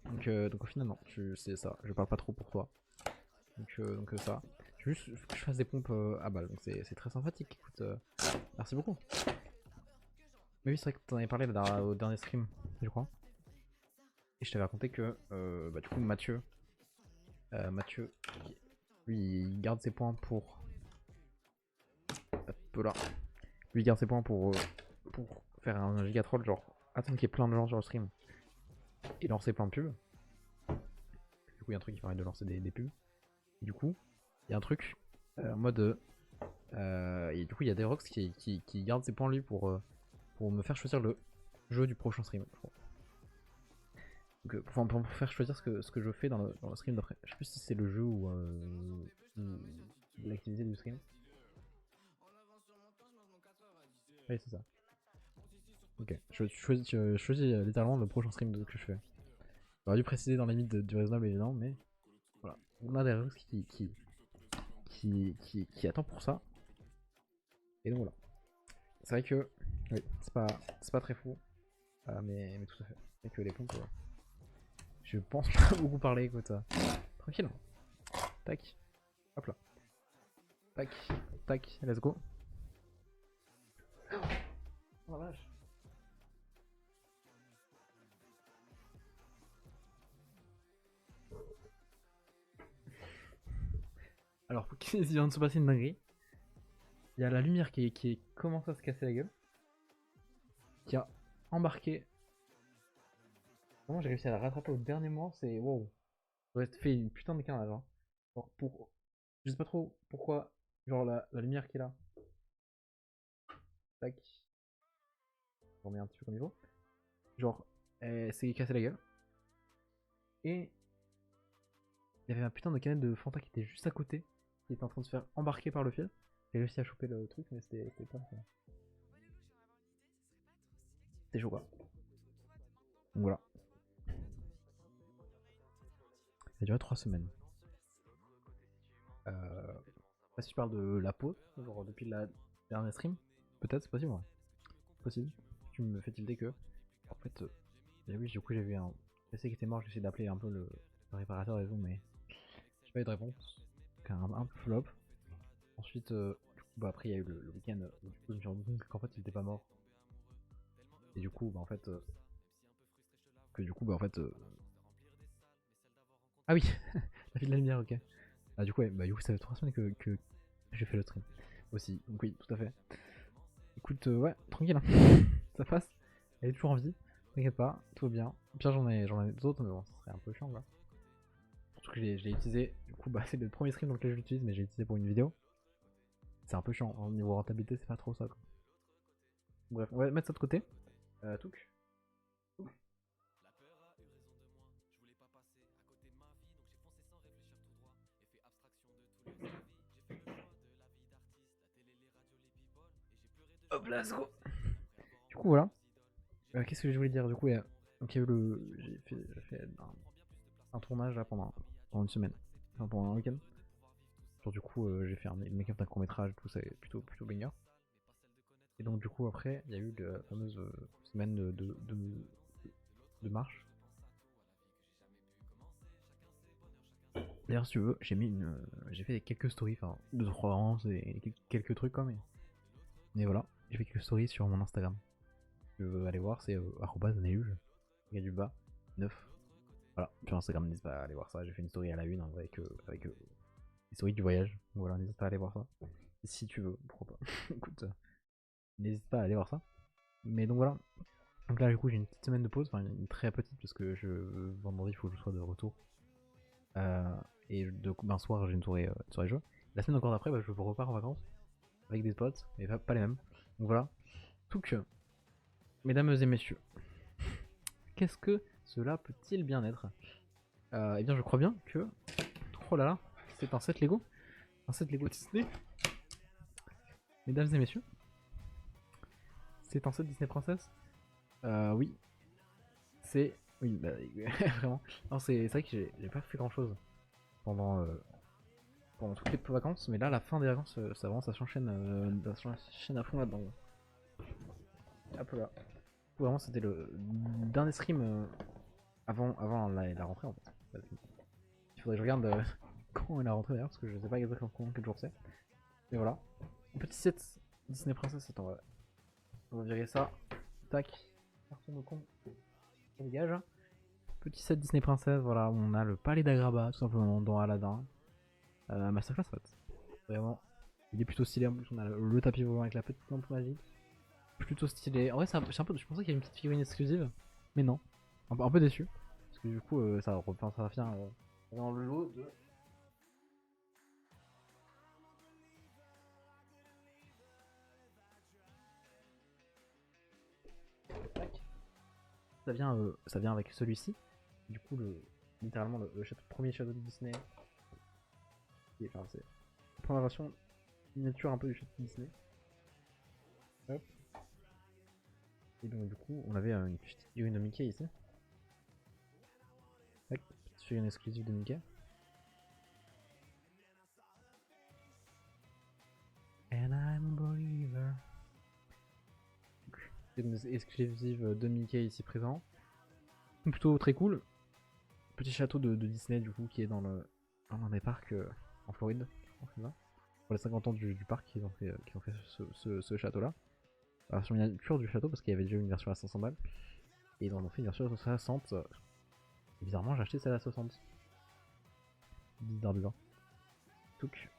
Donc au final, non, c'est ça. Je parle pas trop pour toi. Donc ça. Juste que je fasse des pompes à balles. Donc c'est très sympathique. Écoute, merci beaucoup. Mais oui, c'est vrai que t'en avais parlé au dernier stream, je crois. Et je t'avais raconté que bah, du coup Mathieu, lui il garde ses points pour. Hop là. Lui il garde ses points pour faire un giga troll, genre attendre qu'il y ait plein de gens sur le stream et lancer plein de pubs. Du coup il y a un truc qui permet de lancer des pubs. Et du coup, il y a un truc en mode. Et du coup il y a Derox qui garde ses points lui pour me faire choisir le jeu du prochain stream. Donc, pour faire choisir ce que je fais dans le stream d'après. Je sais plus si c'est le jeu ou l'activité du stream. Oui, c'est ça. Ok, je choisis littéralement le prochain stream que je fais. J'aurais dû préciser dans la limite du raisonnable évident, mais voilà. On a des règles qui attend pour ça. Et donc voilà. C'est vrai que oui, c'est pas très fou, mais tout à fait. C'est que les pompes, je pense pas beaucoup parler, écoute. Tranquille. Tac. Hop là. Tac. Tac. Let's go. Oh la vache. Alors, il vient de se passer une dinguerie. Il y a la lumière qui commence à se casser la gueule. Qui a embarqué. Comment j'ai réussi à la rattraper au dernier moment, c'est wow. Ça aurait fait une putain de carnage. Hein. Alors pour... Je sais pas trop pourquoi, genre la lumière qui est là. Tac. Je remets un petit peu comme il faut. Genre, elle s'est cassée la gueule. Et il y avait un putain de canette de Fanta qui était juste à côté, qui était en train de se faire embarquer par le fil. J'ai réussi à choper le truc, mais c'était pas. C'était chaud quoi. Donc voilà. Ça a duré 3 semaines. Pas si je parle de la pause, genre depuis la dernière stream. Peut-être, c'est possible. Ouais. Possible. Tu me fais tilter que. En fait, oui, du coup, j'ai vu un PC qui était mort. J'ai essayé d'appeler un peu le réparateur et tout, mais j'ai pas eu de réponse. Donc, un peu flop. Ensuite, du coup, bah, après, il y a eu le week-end où du coup, je me suis rendu compte qu'en fait, il était pas mort. Et du coup, bah, en fait. Ah oui, la fille de la lumière, ok. Ah, du coup, ouais, bah, du coup, ça fait 3 semaines que j'ai fait le stream aussi. Donc, oui, tout à fait. Écoute, ouais, tranquille, hein. Ça passe. Elle est toujours en vie. T'inquiète pas, tout va bien. Pire, j'en ai d'autres, mais bon, ça serait un peu chiant, quoi. Surtout que je l'ai utilisé. Du coup, bah, c'est le premier stream dans lequel je l'utilise, mais j'ai utilisé pour une vidéo. C'est un peu chiant. Au niveau rentabilité, c'est pas trop ça, quoi. Bref, on va mettre ça de côté. Touk. Hop, let's go. Du coup, voilà. Qu'est-ce que je voulais dire? Du coup, donc, j'ai fait un tournage là, pendant une semaine. Enfin, pendant un week-end. Genre, du coup, j'ai fait un make-up d'un court-métrage, tout ça est plutôt banger. Et donc, du coup, après, il y a eu la fameuse semaine de marche. D'ailleurs, si tu veux, j'ai fait quelques stories, enfin, 2-3 ans, et quelques trucs, quoi, mais voilà. J'ai fait quelques stories sur mon Instagram. Tu veux aller voir, c'est @neluge, il y a du bas, 9. Voilà, sur Instagram, n'hésite pas à aller voir ça. J'ai fait une story à la une hein, avec l'historique du voyage. Voilà, n'hésite pas à aller voir ça. Si tu veux, pourquoi pas. Écoute, n'hésite pas à aller voir ça. Mais donc voilà. Donc là, du coup, j'ai une petite semaine de pause, enfin une très petite, parce que vendredi, il faut que je sois de retour. Et de coup, un soir, j'ai une soirée jeu. La semaine encore d'après, bah, je repars en vacances avec des potes, mais pas les mêmes. Donc voilà. Tout que, mesdames et messieurs, qu'est-ce que cela peut-il bien être? Eh bien, je crois bien que. Oh là là, c'est un set Lego. Un set Lego Disney. Mesdames et messieurs, c'est un set Disney Princess. Oui, c'est. Oui, bah, vraiment. Non, c'est vrai que j'ai pas fait grand chose pendant toutes les vacances, mais là, la fin des vacances, ça s'enchaîne à fond là-dedans. Hop là. Vraiment, c'était le dernier stream avant la rentrée en fait. Il faudrait que je regarde quand est la rentrée d'ailleurs, parce que je sais pas exactement quel jour c'est. Mais voilà. Un petit set Disney Princess, attends, on va virer ça. Tac. Carton de con. Ça dégage. Petit set Disney Princess, voilà, on a le palais d'Agraba tout simplement dans Aladdin. Masterclass en fait. Vraiment, il est plutôt stylé. En plus, on a le tapis volant avec la petite lampe magique. Plutôt stylé. En vrai, je pensais qu'il y avait une petite figurine exclusive, mais non. Un peu déçu. Parce que du coup, ça va faire dans le lot de. Ça vient avec celui-ci. Du coup, littéralement, le premier château de Disney. Enfin, c'est le première version miniature un peu du château Disney. Hop. Et donc du coup, on avait une petite figurine de Mickey ici. Tac, petite figurine exclusive de Mickey. And I'm a believer. Une exclusive de Mickey ici présent. Plutôt très cool. Petit château de Disney du coup qui est dans l'un des parcs en Floride. Pour les 50 ans du parc qu'ils ont fait ce château là. La version miniature du château parce qu'il y avait déjà une version à 500 balles. Et ils en ont fait une version à 60. Et bizarrement j'ai acheté celle à 60. Bizarre. Touk.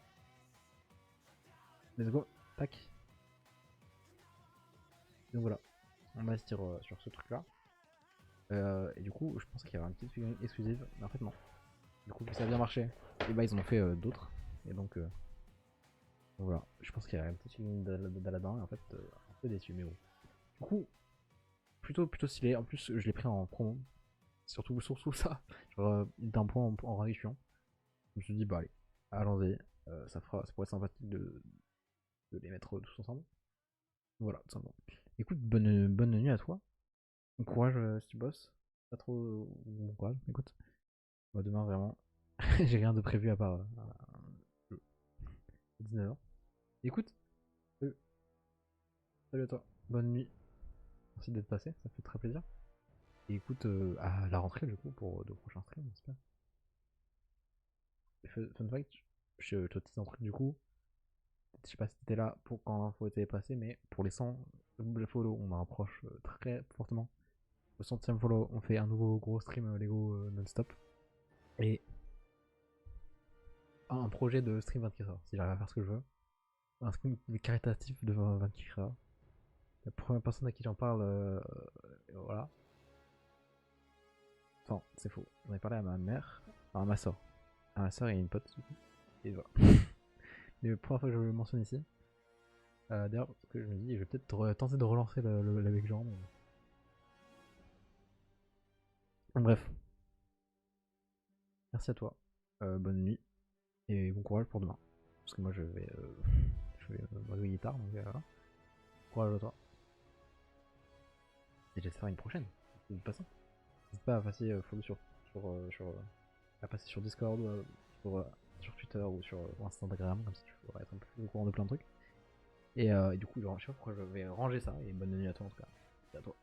Let's go. Tac. Donc voilà. On va se tirer sur ce truc là. Et du coup je pensais qu'il y avait une petite figurine exclusive. Mais en fait non. Du coup ça a bien marché. Et bah ils en ont fait d'autres. Et donc voilà. Je pense qu'il y avait une petite figurine d'Aladin. Et en fait un peu déçu mais bon. Du coup plutôt stylé. En plus je l'ai pris en promo. Surtout ça. Genre d'un point en réduction. Je me suis dit bah allez. Allons-y. Ça pourrait être sympathique de les mettre tous ensemble. Voilà, tout simplement. Écoute, bonne nuit à toi. Bon courage si tu bosses. Pas trop bon courage, écoute. Bah, demain, vraiment, j'ai rien de prévu à part 19h. Écoute, salut. Salut à toi. Bonne nuit. Merci d'être passé, ça fait très plaisir. Et écoute, à la rentrée, du coup, pour de prochains streams, j'espère. Fun fact, je te dis un truc du coup. Je sais pas si t'étais là pour quand l'info était passée, mais pour les 100 follow, on en approche très fortement. Au 100ème follow, on fait un nouveau gros stream Lego non-stop. Et un projet de stream 24 heures, si j'arrive à faire ce que je veux. Un stream caritatif de 24 heures. La première personne à qui j'en parle, voilà. Enfin, c'est faux. J'en ai parlé à ma mère, à ma soeur. À ma soeur et une pote, du coup. Et voilà. Mais la première fois que je le mentionne ici. D'ailleurs, ce que je me dis, je vais peut-être tenter de relancer la Big Jean. Bref. Merci à toi. Bonne nuit. Et bon courage pour demain. Parce que moi je vais jouer guitare, donc voilà. Courage à toi. Et j'espère une prochaine. De toute façon. N'hésite pas à passer follow à passer sur Discord, sur Twitter ou sur Instagram, comme ça tu pourras être un peu au courant de plein de trucs. Et du coup, je sais pas pourquoi je vais ranger ça. Et bonne nuit à toi en tout cas. Et à toi.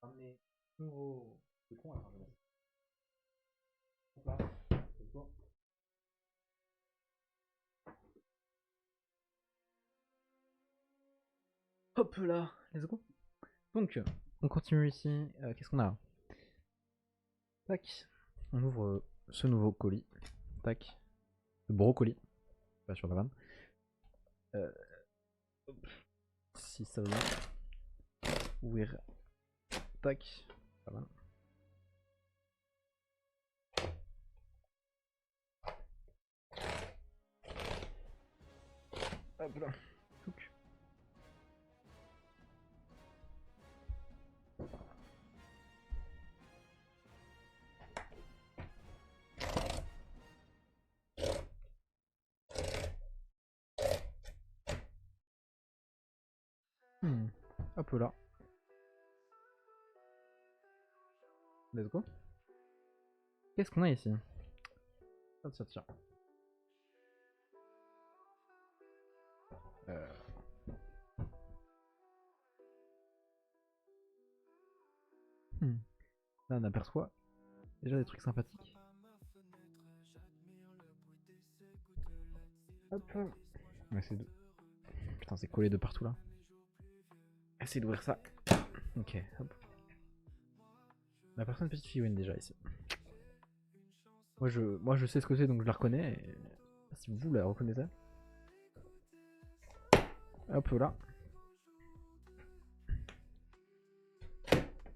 Ramener nouveau. C'est con, attends, je vais mettre. Hop là, c'est bon. Hop là, let's go. Donc, on continue ici. Qu'est-ce qu'on a? Tac. On ouvre ce nouveau colis. Tac. Le brocoli. Pas sur la vanne. Si ça veut bien. Ouvrir. Tac. Pas mal. Hop là. Touc. Hop là. Let's go. Qu'est-ce qu'on a ici? Tiens. Là on aperçoit déjà des trucs sympathiques. Hop. On va essayer de... Putain c'est collé de partout là. Essayer d'ouvrir ça. Ok, hop. La personne petite figurine déjà ici. Moi je sais ce que c'est donc je la reconnais. Et... Si vous la reconnaissez. Hop là.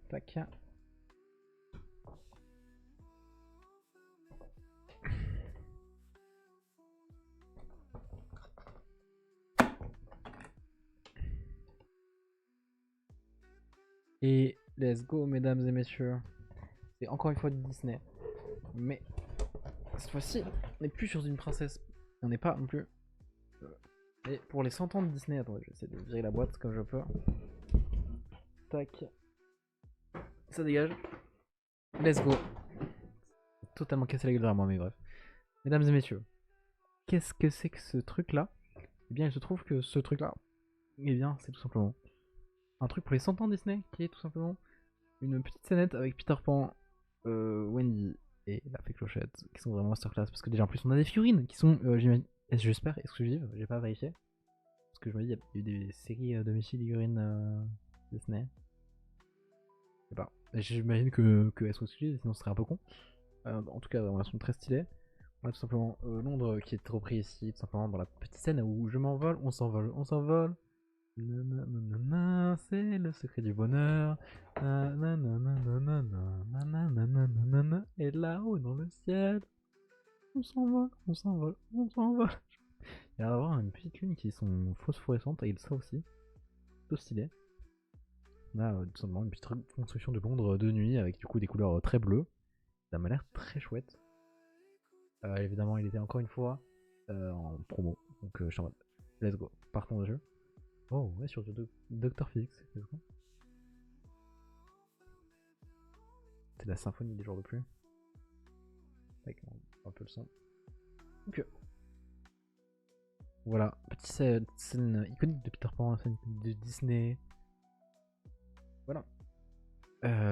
Tac. Et let's go, mesdames et messieurs. C'est encore une fois du Disney. Mais cette fois-ci, on n'est plus sur une princesse. On n'est pas non plus. Et pour les 100 ans de Disney, attendez, je vais essayer de virer la boîte comme je peux. Tac. Ça dégage. Let's go. Totalement cassé la gueule derrière moi, mais bref. Mesdames et messieurs, qu'est-ce que c'est que ce truc-là? Eh bien, il se trouve que ce truc-là, eh bien, c'est tout simplement un truc pour les 100 ans de Disney, qui est tout simplement une petite scénette avec Peter Pan, Wendy et la fée Clochette, qui sont vraiment masterclass, parce que déjà en plus on a des figurines qui sont, j'espère, exclusives, j'ai pas vérifié, parce que je me dis, il y a eu des séries de mes figurines Disney. Je sais pas, j'imagine que elles sont exclusives, sinon ce serait un peu con. En tout cas, elles sont très stylées. On a tout simplement Londres qui est repris ici, tout simplement dans la petite scène où je m'envole, on s'envole, on s'envole. C'est le secret du bonheur. Et là-haut dans le ciel, on s'envole, on s'envole, on s'envole. Il va y avoir une petite lune qui sont phosphorescentes et ça aussi. Tout stylé. On a tout simplement une petite reconstruction de Londres de nuit avec du coup des couleurs très bleues. Ça m'a l'air très chouette. Évidemment, il était encore une fois en promo. Donc je suis en mode, let's go, partons de jeu. Oh, ouais, sur Dr. Physics, c'est quoi? C'est la symphonie des jours de pluie. Avec un peu le son. Donc, voilà, petite scène iconique de Peter Pan, scène de Disney. Voilà.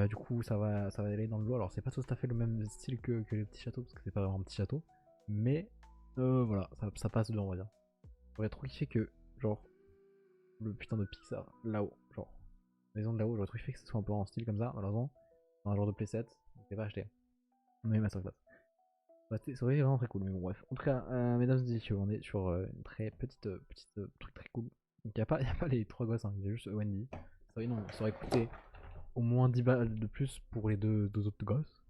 Du coup, ça va aller dans le lot. Alors, c'est pas tout à fait le même style que les petits châteaux, parce que c'est pas vraiment un petit château. Mais, voilà, ça passe dedans, on va dire. J'aurais trop kiffé que, genre, le putain de Pixar, là-haut, genre, maison de là-haut, j'aurais trop kiffé que ce soit un peu en style comme ça, malheureusement, dans un genre de playset, je l'ai pas acheté. On a eu Masterclass. Ça aurait été vraiment très cool, mais bon, bref. En tout cas, mesdames et messieurs, on est sur une très petite truc très cool. Donc, y a pas les trois gosses, hein, il y a juste Wendy. Ça aurait coûté au moins 10 balles de plus pour les deux autres gosses.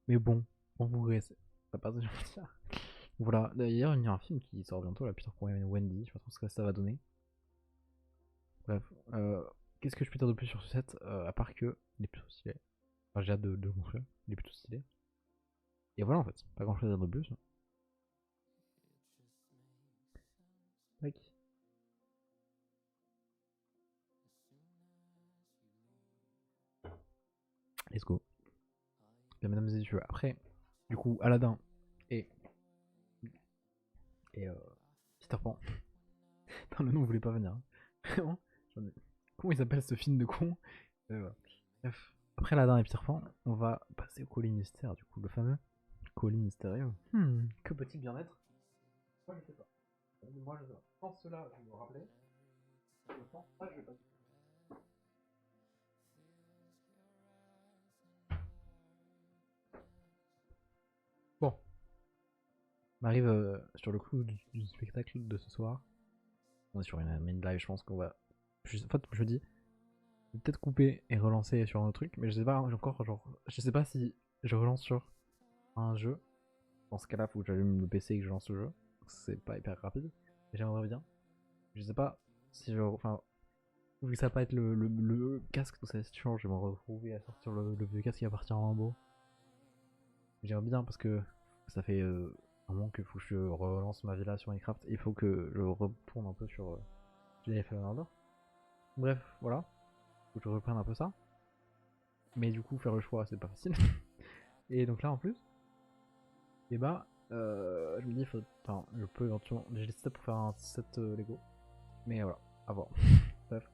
Mais bon, en vrai, ça passe, je veux dire. Voilà, d'ailleurs, il y a un film qui sort bientôt, là, Peter Pan et Wendy, je sais pas trop ce que ça va donner. Bref, qu'est-ce que je peux dire de plus sur ce set, à part que il est plutôt stylé. Enfin, j'ai hâte de le construire, il est plutôt stylé. Et voilà en fait, pas grand chose à dire de plus. Tac. Let's go. Bien, mesdames et messieurs, après, du coup, Aladdin et Peter Pan. Putain, le nom voulait pas venir. Hein. Vraiment, comment il s'appelle ce film de con? Voilà. Bref. Après Aladdin et Peter Pan, on va passer au colis mystère, du coup, le fameux colis mystérieux. Que peut-il bien être? Moi je sais pas. Moi je sais pas. Sans cela, je me rappelais. Sans ça, je vais pas. Bon. On arrive sur le coup du spectacle de ce soir. On est sur une main live, je pense qu'on va. En fait, je me dis, je vais peut-être couper et relancer sur un autre truc, mais je sais pas encore, genre, je sais pas si je relance sur un jeu. Dans ce cas-là, faut que j'allume le PC et que je lance le jeu. C'est pas hyper rapide. J'aimerais bien. Je sais pas si je. Enfin, vu que ça va pas être le casque, tout ça, c'est chiant, je vais me retrouver à sortir le vieux casque qui va partir en lambeaux. J'aimerais bien parce que ça fait un moment qu'il faut que je relance ma villa sur Minecraft et il faut que je retourne un peu sur Jedi Fallen Order. Bref, voilà. Faut que je reprenne un peu ça. Mais du coup, faire le choix, c'est pas facile. Et donc là, en plus, et bah, je me dis, enfin, je peux éventuellement. J'ai décidé pour faire un set Lego. Mais voilà, à voir. Bref.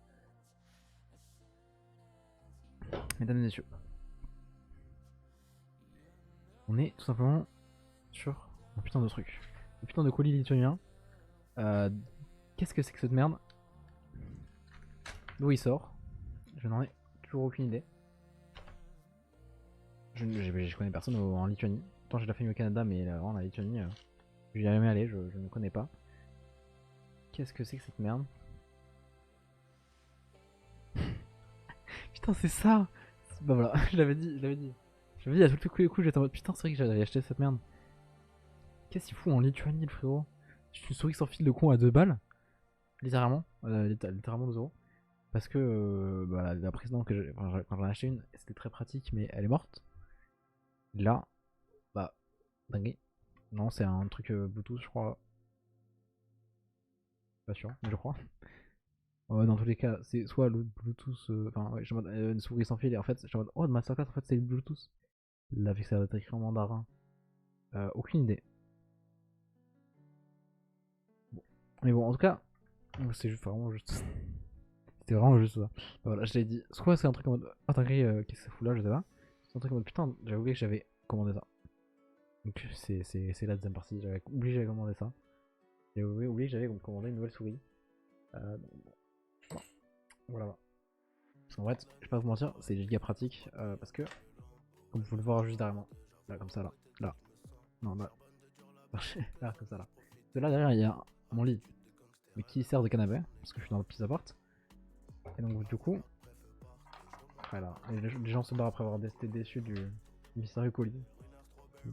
Mesdames et messieurs, on est tout simplement sur un putain de truc. Un putain de colis lituanien. Qu'est-ce que c'est que cette merde? D'où il sort? Je n'en ai toujours aucune idée. Je connais personne en Lituanie. Pourtant j'ai déjà fait au Canada, mais là, en Lituanie, je n'y jamais allé, je ne connais pas. Qu'est-ce que c'est que cette merde? Putain, c'est ça! Bah voilà, je l'avais dit. Je l'avais dit à tout le coup, j'étais en mode putain, c'est vrai que j'avais acheté cette merde. Qu'est-ce qu'il fout en Lituanie, le frérot? C'est une souris sans fil de con à 2 balles. Littéralement, littéralement 2 euros. Parce que bah, la précédente que quand j'en ai acheté une, c'était très pratique, mais elle est morte. Là, bah, dingue. Non, c'est un truc Bluetooth, je crois. Pas sûr, mais je crois. Dans tous les cas, c'est soit le Bluetooth, enfin, ouais, je une souris sans fil, et en fait, je suis en mode, oh, de Masterclass, en fait, c'est le Bluetooth. Là, vu que ça va être écrit en mandarin. Aucune idée. Bon. Mais bon, en tout cas, c'est juste vraiment juste. C'était vraiment juste ça. Voilà, je l'ai dit. Soit c'est un truc en mode, ah, t'as qu'est-ce que ça fout là, je sais pas. C'est un truc en mode, putain, j'avais oublié que j'avais commandé ça. Donc, c'est la deuxième partie. J'avais oublié que j'avais commandé ça. J'ai oublié que j'avais commandé une nouvelle souris. Bon, voilà. Parce qu'en fait, je vais pas vous mentir, c'est giga pratique parce que, comme vous pouvez le voir juste derrière moi, là, comme ça, là, non, là, là, comme ça, là. Parce que là, derrière, il y a mon lit, mais qui sert de canapé, parce que je suis dans le petit appart. Et donc, du coup, voilà, et les gens se barrent après avoir été déçus du mystérieux colis.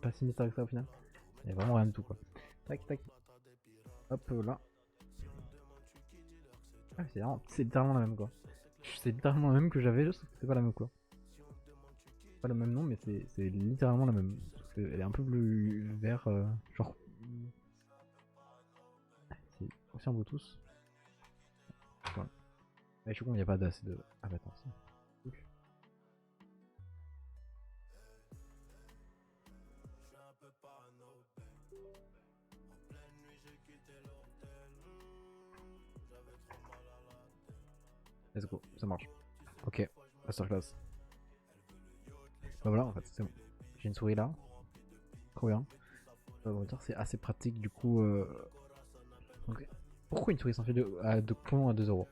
Pas si mystérieux que ça au final. Il y a vraiment rien du tout, quoi. Tac, tac. Hop, là. Ah, c'est littéralement la même, quoi. C'est littéralement la même que j'avais, juste que c'est pas la même, quoi. Pas le même nom, mais c'est littéralement la même. Parce qu'elle est un peu plus vert, genre. C'est aussi en Bluetooth. Voilà. Et je suis con, il n'y a pas d'assez de. Ah bah attends, si. Let's go, ça marche. Ok, masterclass. Bah voilà, en fait, c'est bon. J'ai une souris là. Trop bien. C'est assez pratique du coup. Donc, pourquoi une souris sans fil de plomb à 2€?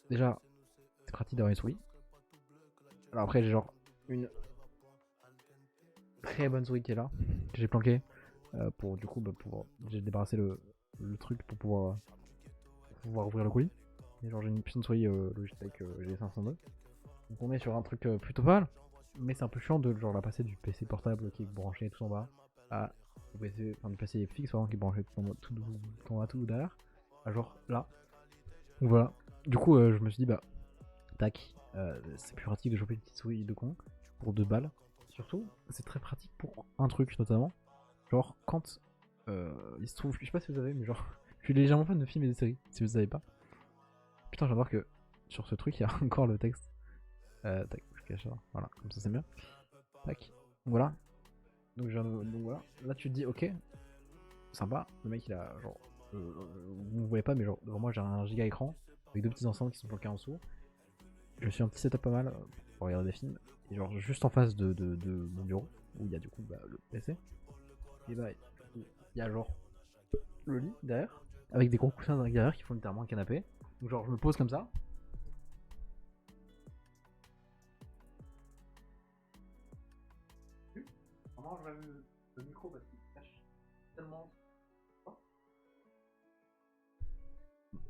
Déjà, c'est pratique d'avoir une souris. Alors après, j'ai genre une très bonne souris qui est là, que j'ai planquée pour du coup pouvoir. J'ai débarrassé le truc pour pouvoir ouvrir le colis. Et genre, j'ai une puissante souris Logitech G502. Donc on est sur un truc plutôt pas mal, mais c'est un peu chiant de genre la passer du PC portable qui est branché tout en bas à du PC fixe vraiment qui est branché tout en bas, tout derrière, à genre là. Donc voilà. Du coup, je me suis dit, bah, tac, c'est plus pratique de choper une petite souris de con pour 2 balles. Surtout, c'est très pratique pour un truc notamment. Genre, quand il se trouve, je sais pas si vous savez, mais genre, je suis légèrement fan de films et de séries, si vous savez pas. Putain, j'adore que sur ce truc, il y a encore le texte. Tac, je cache ça. Voilà, comme ça c'est bien. Tac, voilà. Donc voilà. Là tu te dis, ok, sympa. Le mec il a genre, vous ne voyez pas, mais genre devant moi j'ai un giga écran avec 2 petits ensembles qui sont planqués en dessous. Je suis un petit setup pas mal pour regarder des films. Et genre juste en face de mon bureau où il y a du coup le PC. Et bah il y a genre le lit derrière avec des gros coussins derrière qui font littéralement un canapé. Donc genre je me pose comme ça. Vraiment je lève le micro parce qu'il cache tellement.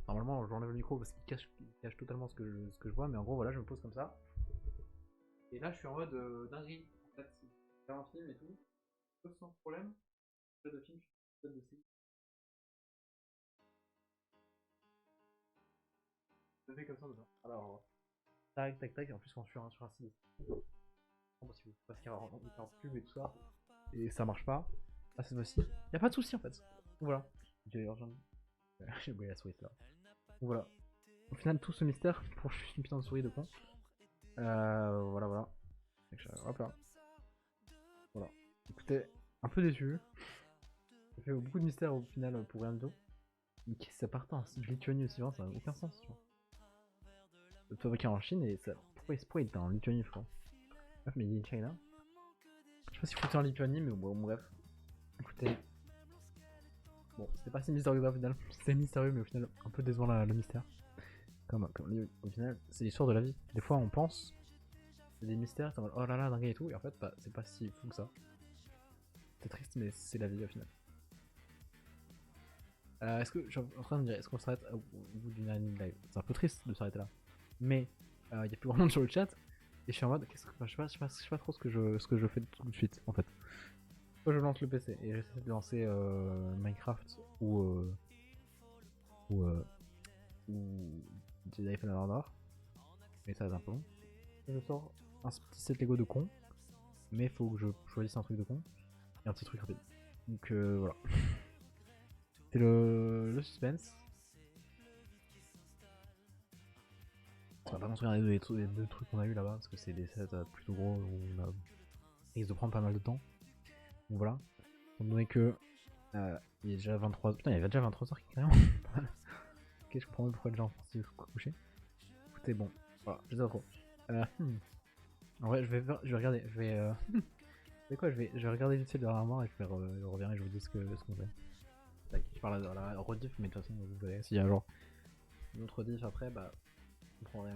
Normalement, j'enlève le micro parce qu'il cache totalement ce que je vois, mais en gros, voilà, je me pose comme ça. Et là, je suis en mode dinguerie. En fait, si je fais un film et tout, sans problème, je fais de film, je fais de série. Je fais comme ça dedans. Alors, tac, tac, tac, et en plus, quand je suis sur un site, impossible. Parce qu'il y a un pub et tout ça, et ça marche pas. Là, cette fois-ci, y a pas de souci en fait. Donc, voilà. J'ai oublié la souris là. Donc voilà. Au final, tout ce mystère pour juste une putain de souris de con. Voilà, voilà. Hop là. Voilà. Écoutez, un peu déçu. Ça fait beaucoup de mystères au final pour rien de tout. Mais qu'est-ce que ça part en Lituanie aussi, ça n'a aucun sens. Tu vois. C'est fabriqué en Chine et ça. Pourquoi il était en Lituanie, frère? Bref, mais il est China. Je sais pas si faut en Lituanie, mais bon, bref. Écoutez. Bon, c'était pas si mystérieux au final. C'était mystérieux, mais au final, un peu décevant le mystère. Comme au final, c'est l'histoire de la vie. Des fois, on pense. C'est des mystères, c'est en mode oh là là, dingue et tout. Et en fait, bah, c'est pas si fou que ça. C'est triste, mais c'est la vie au final. Est-ce que je suis en train de me dire, est-ce qu'on s'arrête au bout d'une heure et demie de live? C'est un peu triste de s'arrêter là. Mais il n'y a plus grand monde sur le chat. Et je suis en mode, je sais pas trop ce que je fais tout de suite en fait. Soit je lance le PC et j'essaie de lancer Minecraft ou des iPhone à l'ordre. Mais ça va être un peu long. Je sors un petit set Lego de con. Mais faut que je choisisse un truc de con. Et un petit truc rapide. Donc voilà. C'est le suspense. On va pas montrer les deux trucs qu'on a eu là-bas parce que c'est des sets plutôt gros où on risque de prendre pas mal de temps. Donc voilà. Étant donné que il est déjà 23h. Putain, il y avait déjà 23h carrément. Pas mal. Ok, je comprends mieux pourquoi les gens pensent qu'il faut coucher. Écoutez, bon. Voilà, je sais pas trop. En vrai, je vais regarder. Je vais. C'est quoi, je vais regarder vite fait le l'armoire et je reviens et je vous dis ce qu'on fait. Tac, je parle à la rediff, mais de toute façon, vous verrez. S'il y a genre une autre rediff après, bah, vous prendrez.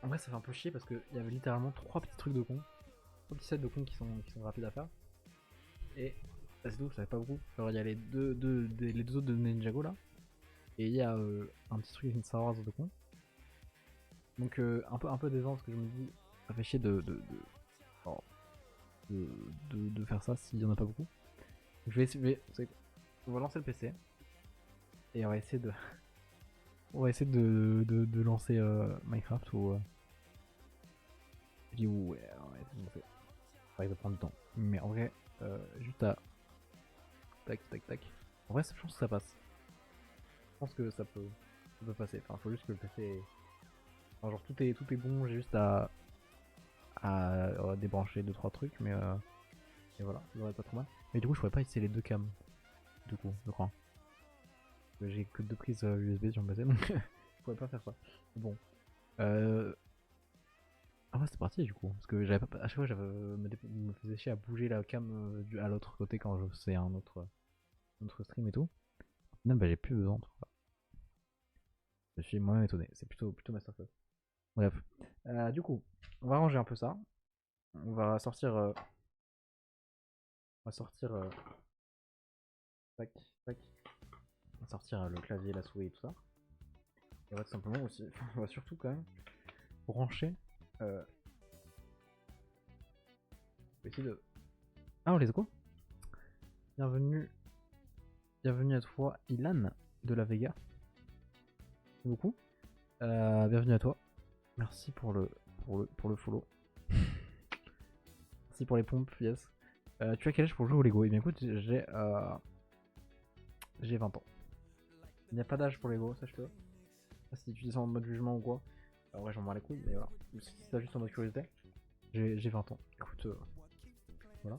En vrai, ça fait un peu chier parce qu'il y avait littéralement 3 petits trucs de con. 3 petits sets de con qui sont rapides à faire. Et bah, c'est tout, ça fait pas beaucoup. Alors, il y a les deux autres de Ninjago là. Et il y a un petit truc d'une Star Wars de con. Donc, un peu décevant parce que je me dis, ça fait chier de faire ça s'il y en a pas beaucoup. Donc, on va lancer le PC. Et on va essayer de. On va essayer de lancer Minecraft ou. Je dis ouais, on va essayer de lancer. Ça va prendre du temps. Mais en vrai, juste à. Tac, tac, tac. En vrai, je pense que ça passe. Je pense que ça peut passer. Enfin, faut juste que le PC. Enfin, genre, tout est bon, j'ai juste à débrancher 2-3 trucs, mais. Et voilà, ça devrait pas trop mal. Mais du coup, je pourrais pas essayer les deux cams. Du coup, je crois. J'ai que 2 prises USB sur mon PC, donc je pourrais pas faire ça. Bon. Ah ouais, c'est parti du coup. Parce que j'avais pas. À chaque fois, me faisais chier à bouger la cam à l'autre côté quand je faisais un autre stream et tout. Non, bah j'ai plus besoin. Je suis moi-même étonné. C'est plutôt masterclass. Bref. Du coup, on va ranger un peu ça. On va sortir. Tac, tac. On va sortir le clavier, la souris et tout ça. Et on va tout simplement aussi. On va surtout quand même brancher. Essayer de. Ah, on les a quoi? Bienvenue à toi, Ilan de la Vega. Merci beaucoup. Bienvenue à toi. Merci pour le follow. Merci pour les pompes, yes. Tu as quel âge pour jouer au Lego? Eh bien écoute, j'ai 20 ans. Il n'y a pas d'âge pour Lego, sache-le. Si tu dis ça en mode jugement ou quoi. En vrai, j'en bats les couilles, mais voilà. Si c'est juste en mode curiosité, j'ai 20 ans. Écoute, voilà.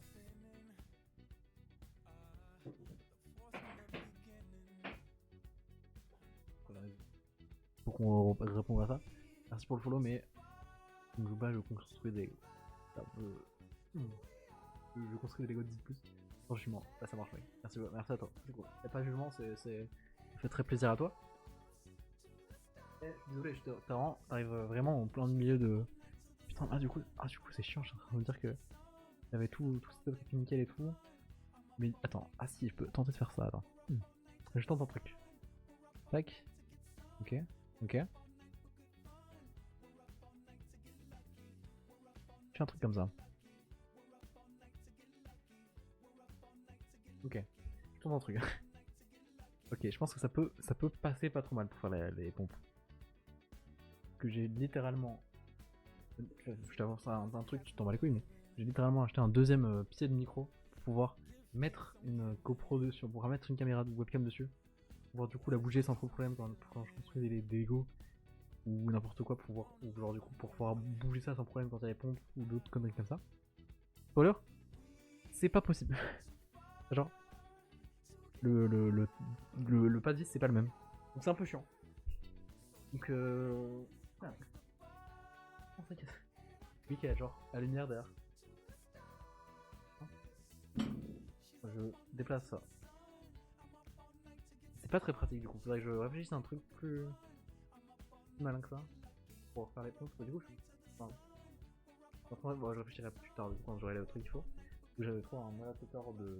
Faut qu'on réponde à ça. Merci pour le follow, mais je joue pas, je construis des. Je construis des Lego 10 plus. Sans jugement, là ça marche, oui. Merci à toi, c'est cool. Y'a pas de jugement, ça fait très plaisir à toi. Désolé, t'arrives vraiment en plein milieu de. Putain, du coup c'est chiant, je suis en train de me dire que j'avais tout setup qui était nickel et tout. Mais attends, si, je peux tenter de faire ça, attends. Je tente un truc. Tac. Ok. Je fais un truc comme ça. Ok. Je tente un truc. Ok, je pense que ça peut passer pas trop mal pour faire les pompes. Que j'ai littéralement. Je t'avance un truc, tu t'en bats les couilles, mais j'ai littéralement acheté un deuxième pied de micro pour pouvoir mettre une GoPro dessus, pour pouvoir mettre une caméra de webcam dessus, pour pouvoir du coup la bouger sans trop de problème quand je construis des Lego ou n'importe quoi, pour pouvoir bouger ça sans problème quand il y a les pompes ou d'autres conneries comme ça. Spoiler, c'est pas possible. Genre, le pas de vis c'est pas le même. Donc c'est un peu chiant. Donc voilà. Oh, t'inquiète. Oui, qu'il y a genre la lumière derrière. Je déplace ça. pas très pratique du coup. Faudrait que je réfléchisse à un truc plus malin que ça pour faire les pompes. Parce que du coup, bon, je réfléchirai plus tard du coup, quand j'aurai le truc qu'il faut. J'avais trop un malateur de.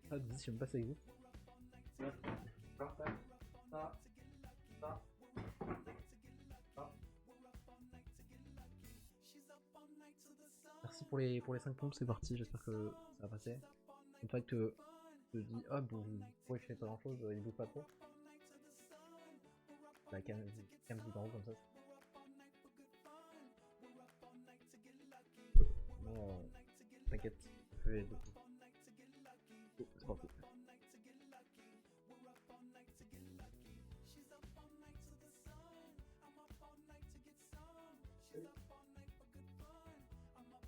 Ah, je sais même pas si ça existe. Ça. Merci pour les 5 pompes, c'est parti, j'espère que ça va passer. Une fois que tu te dis, oh bon, pourquoi il fait pas grand chose, il bouge pas trop. Bah, calme en haut comme ça. Bon, t'inquiète, je fais deux coups. Oh, c'est parti.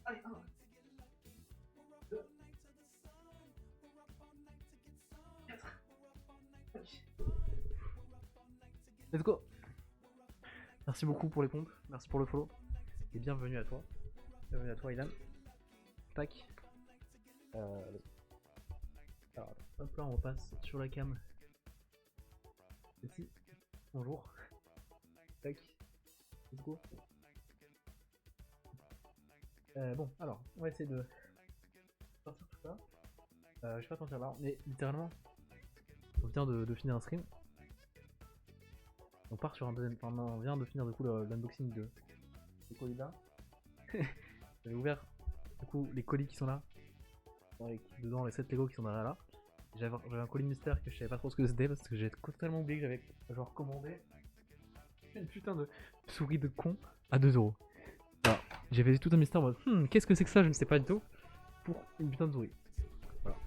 Allez, 1, 2, 4. Let's go. Merci beaucoup pour les pompes, merci pour le follow. Et bienvenue à toi. Bienvenue à toi, Ilan. Tac. Alors, hop là, on repasse sur la cam. Ici. Bonjour. Tac. Let's go. Bon, alors, on va essayer de sortir tout ça. Je vais pas t'en dire là, mais littéralement, on vient de finir un stream. On part sur un deuxième. Enfin, on vient de finir du coup l'unboxing de ces colis là. J'avais ouvert du coup les colis qui sont là. Avec dedans les 7 Lego qui sont derrière là. J'avais un colis mystère que je savais pas trop ce que c'était parce que j'ai totalement oublié que j'avais genre commandé une putain de souris de con à 2€. Alors, j'ai fait tout un mystère en mode qu'est-ce que c'est que ça, je ne sais pas du tout, pour une putain de souris. Voilà.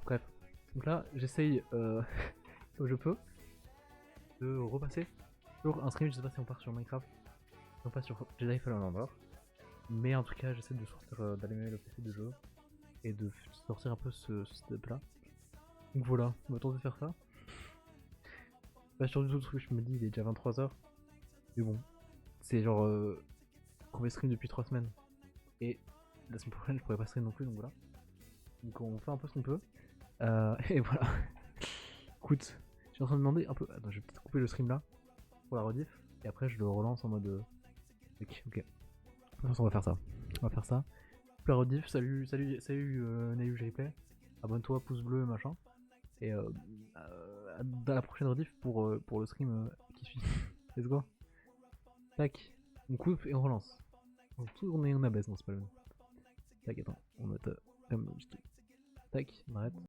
Bref. Donc là, j'essaye comme je peux de repasser sur un stream. Je sais pas si on part sur Minecraft, si on passe sur Jedi Fallen Order. Mais en tout cas, j'essaie de sortir, d'allumer le PC de jeu et de sortir un peu ce step là. Donc voilà, on va tenter de faire ça. Pas sur du tout ce que je me dis, il est déjà 23h. Mais bon, c'est genre premier stream depuis 3 semaines. Et la semaine prochaine, je pourrais pas stream non plus, donc voilà. Donc on fait un peu ce qu'on peut. Et voilà. Écoute, je suis en train de demander un peu. Attends, je vais peut-être couper le stream là pour la rediff. Et après, je le relance en mode. Ok. On va faire ça. La rediff, salut Nayu Replay. Abonne-toi, pouce bleu, machin. Et dans la prochaine rediff pour le stream qui suit. Let's go. Tac. On coupe et on relance. On tourne et on abaisse, non c'est pas le même. Tac, attends. On note. Tac, on arrête.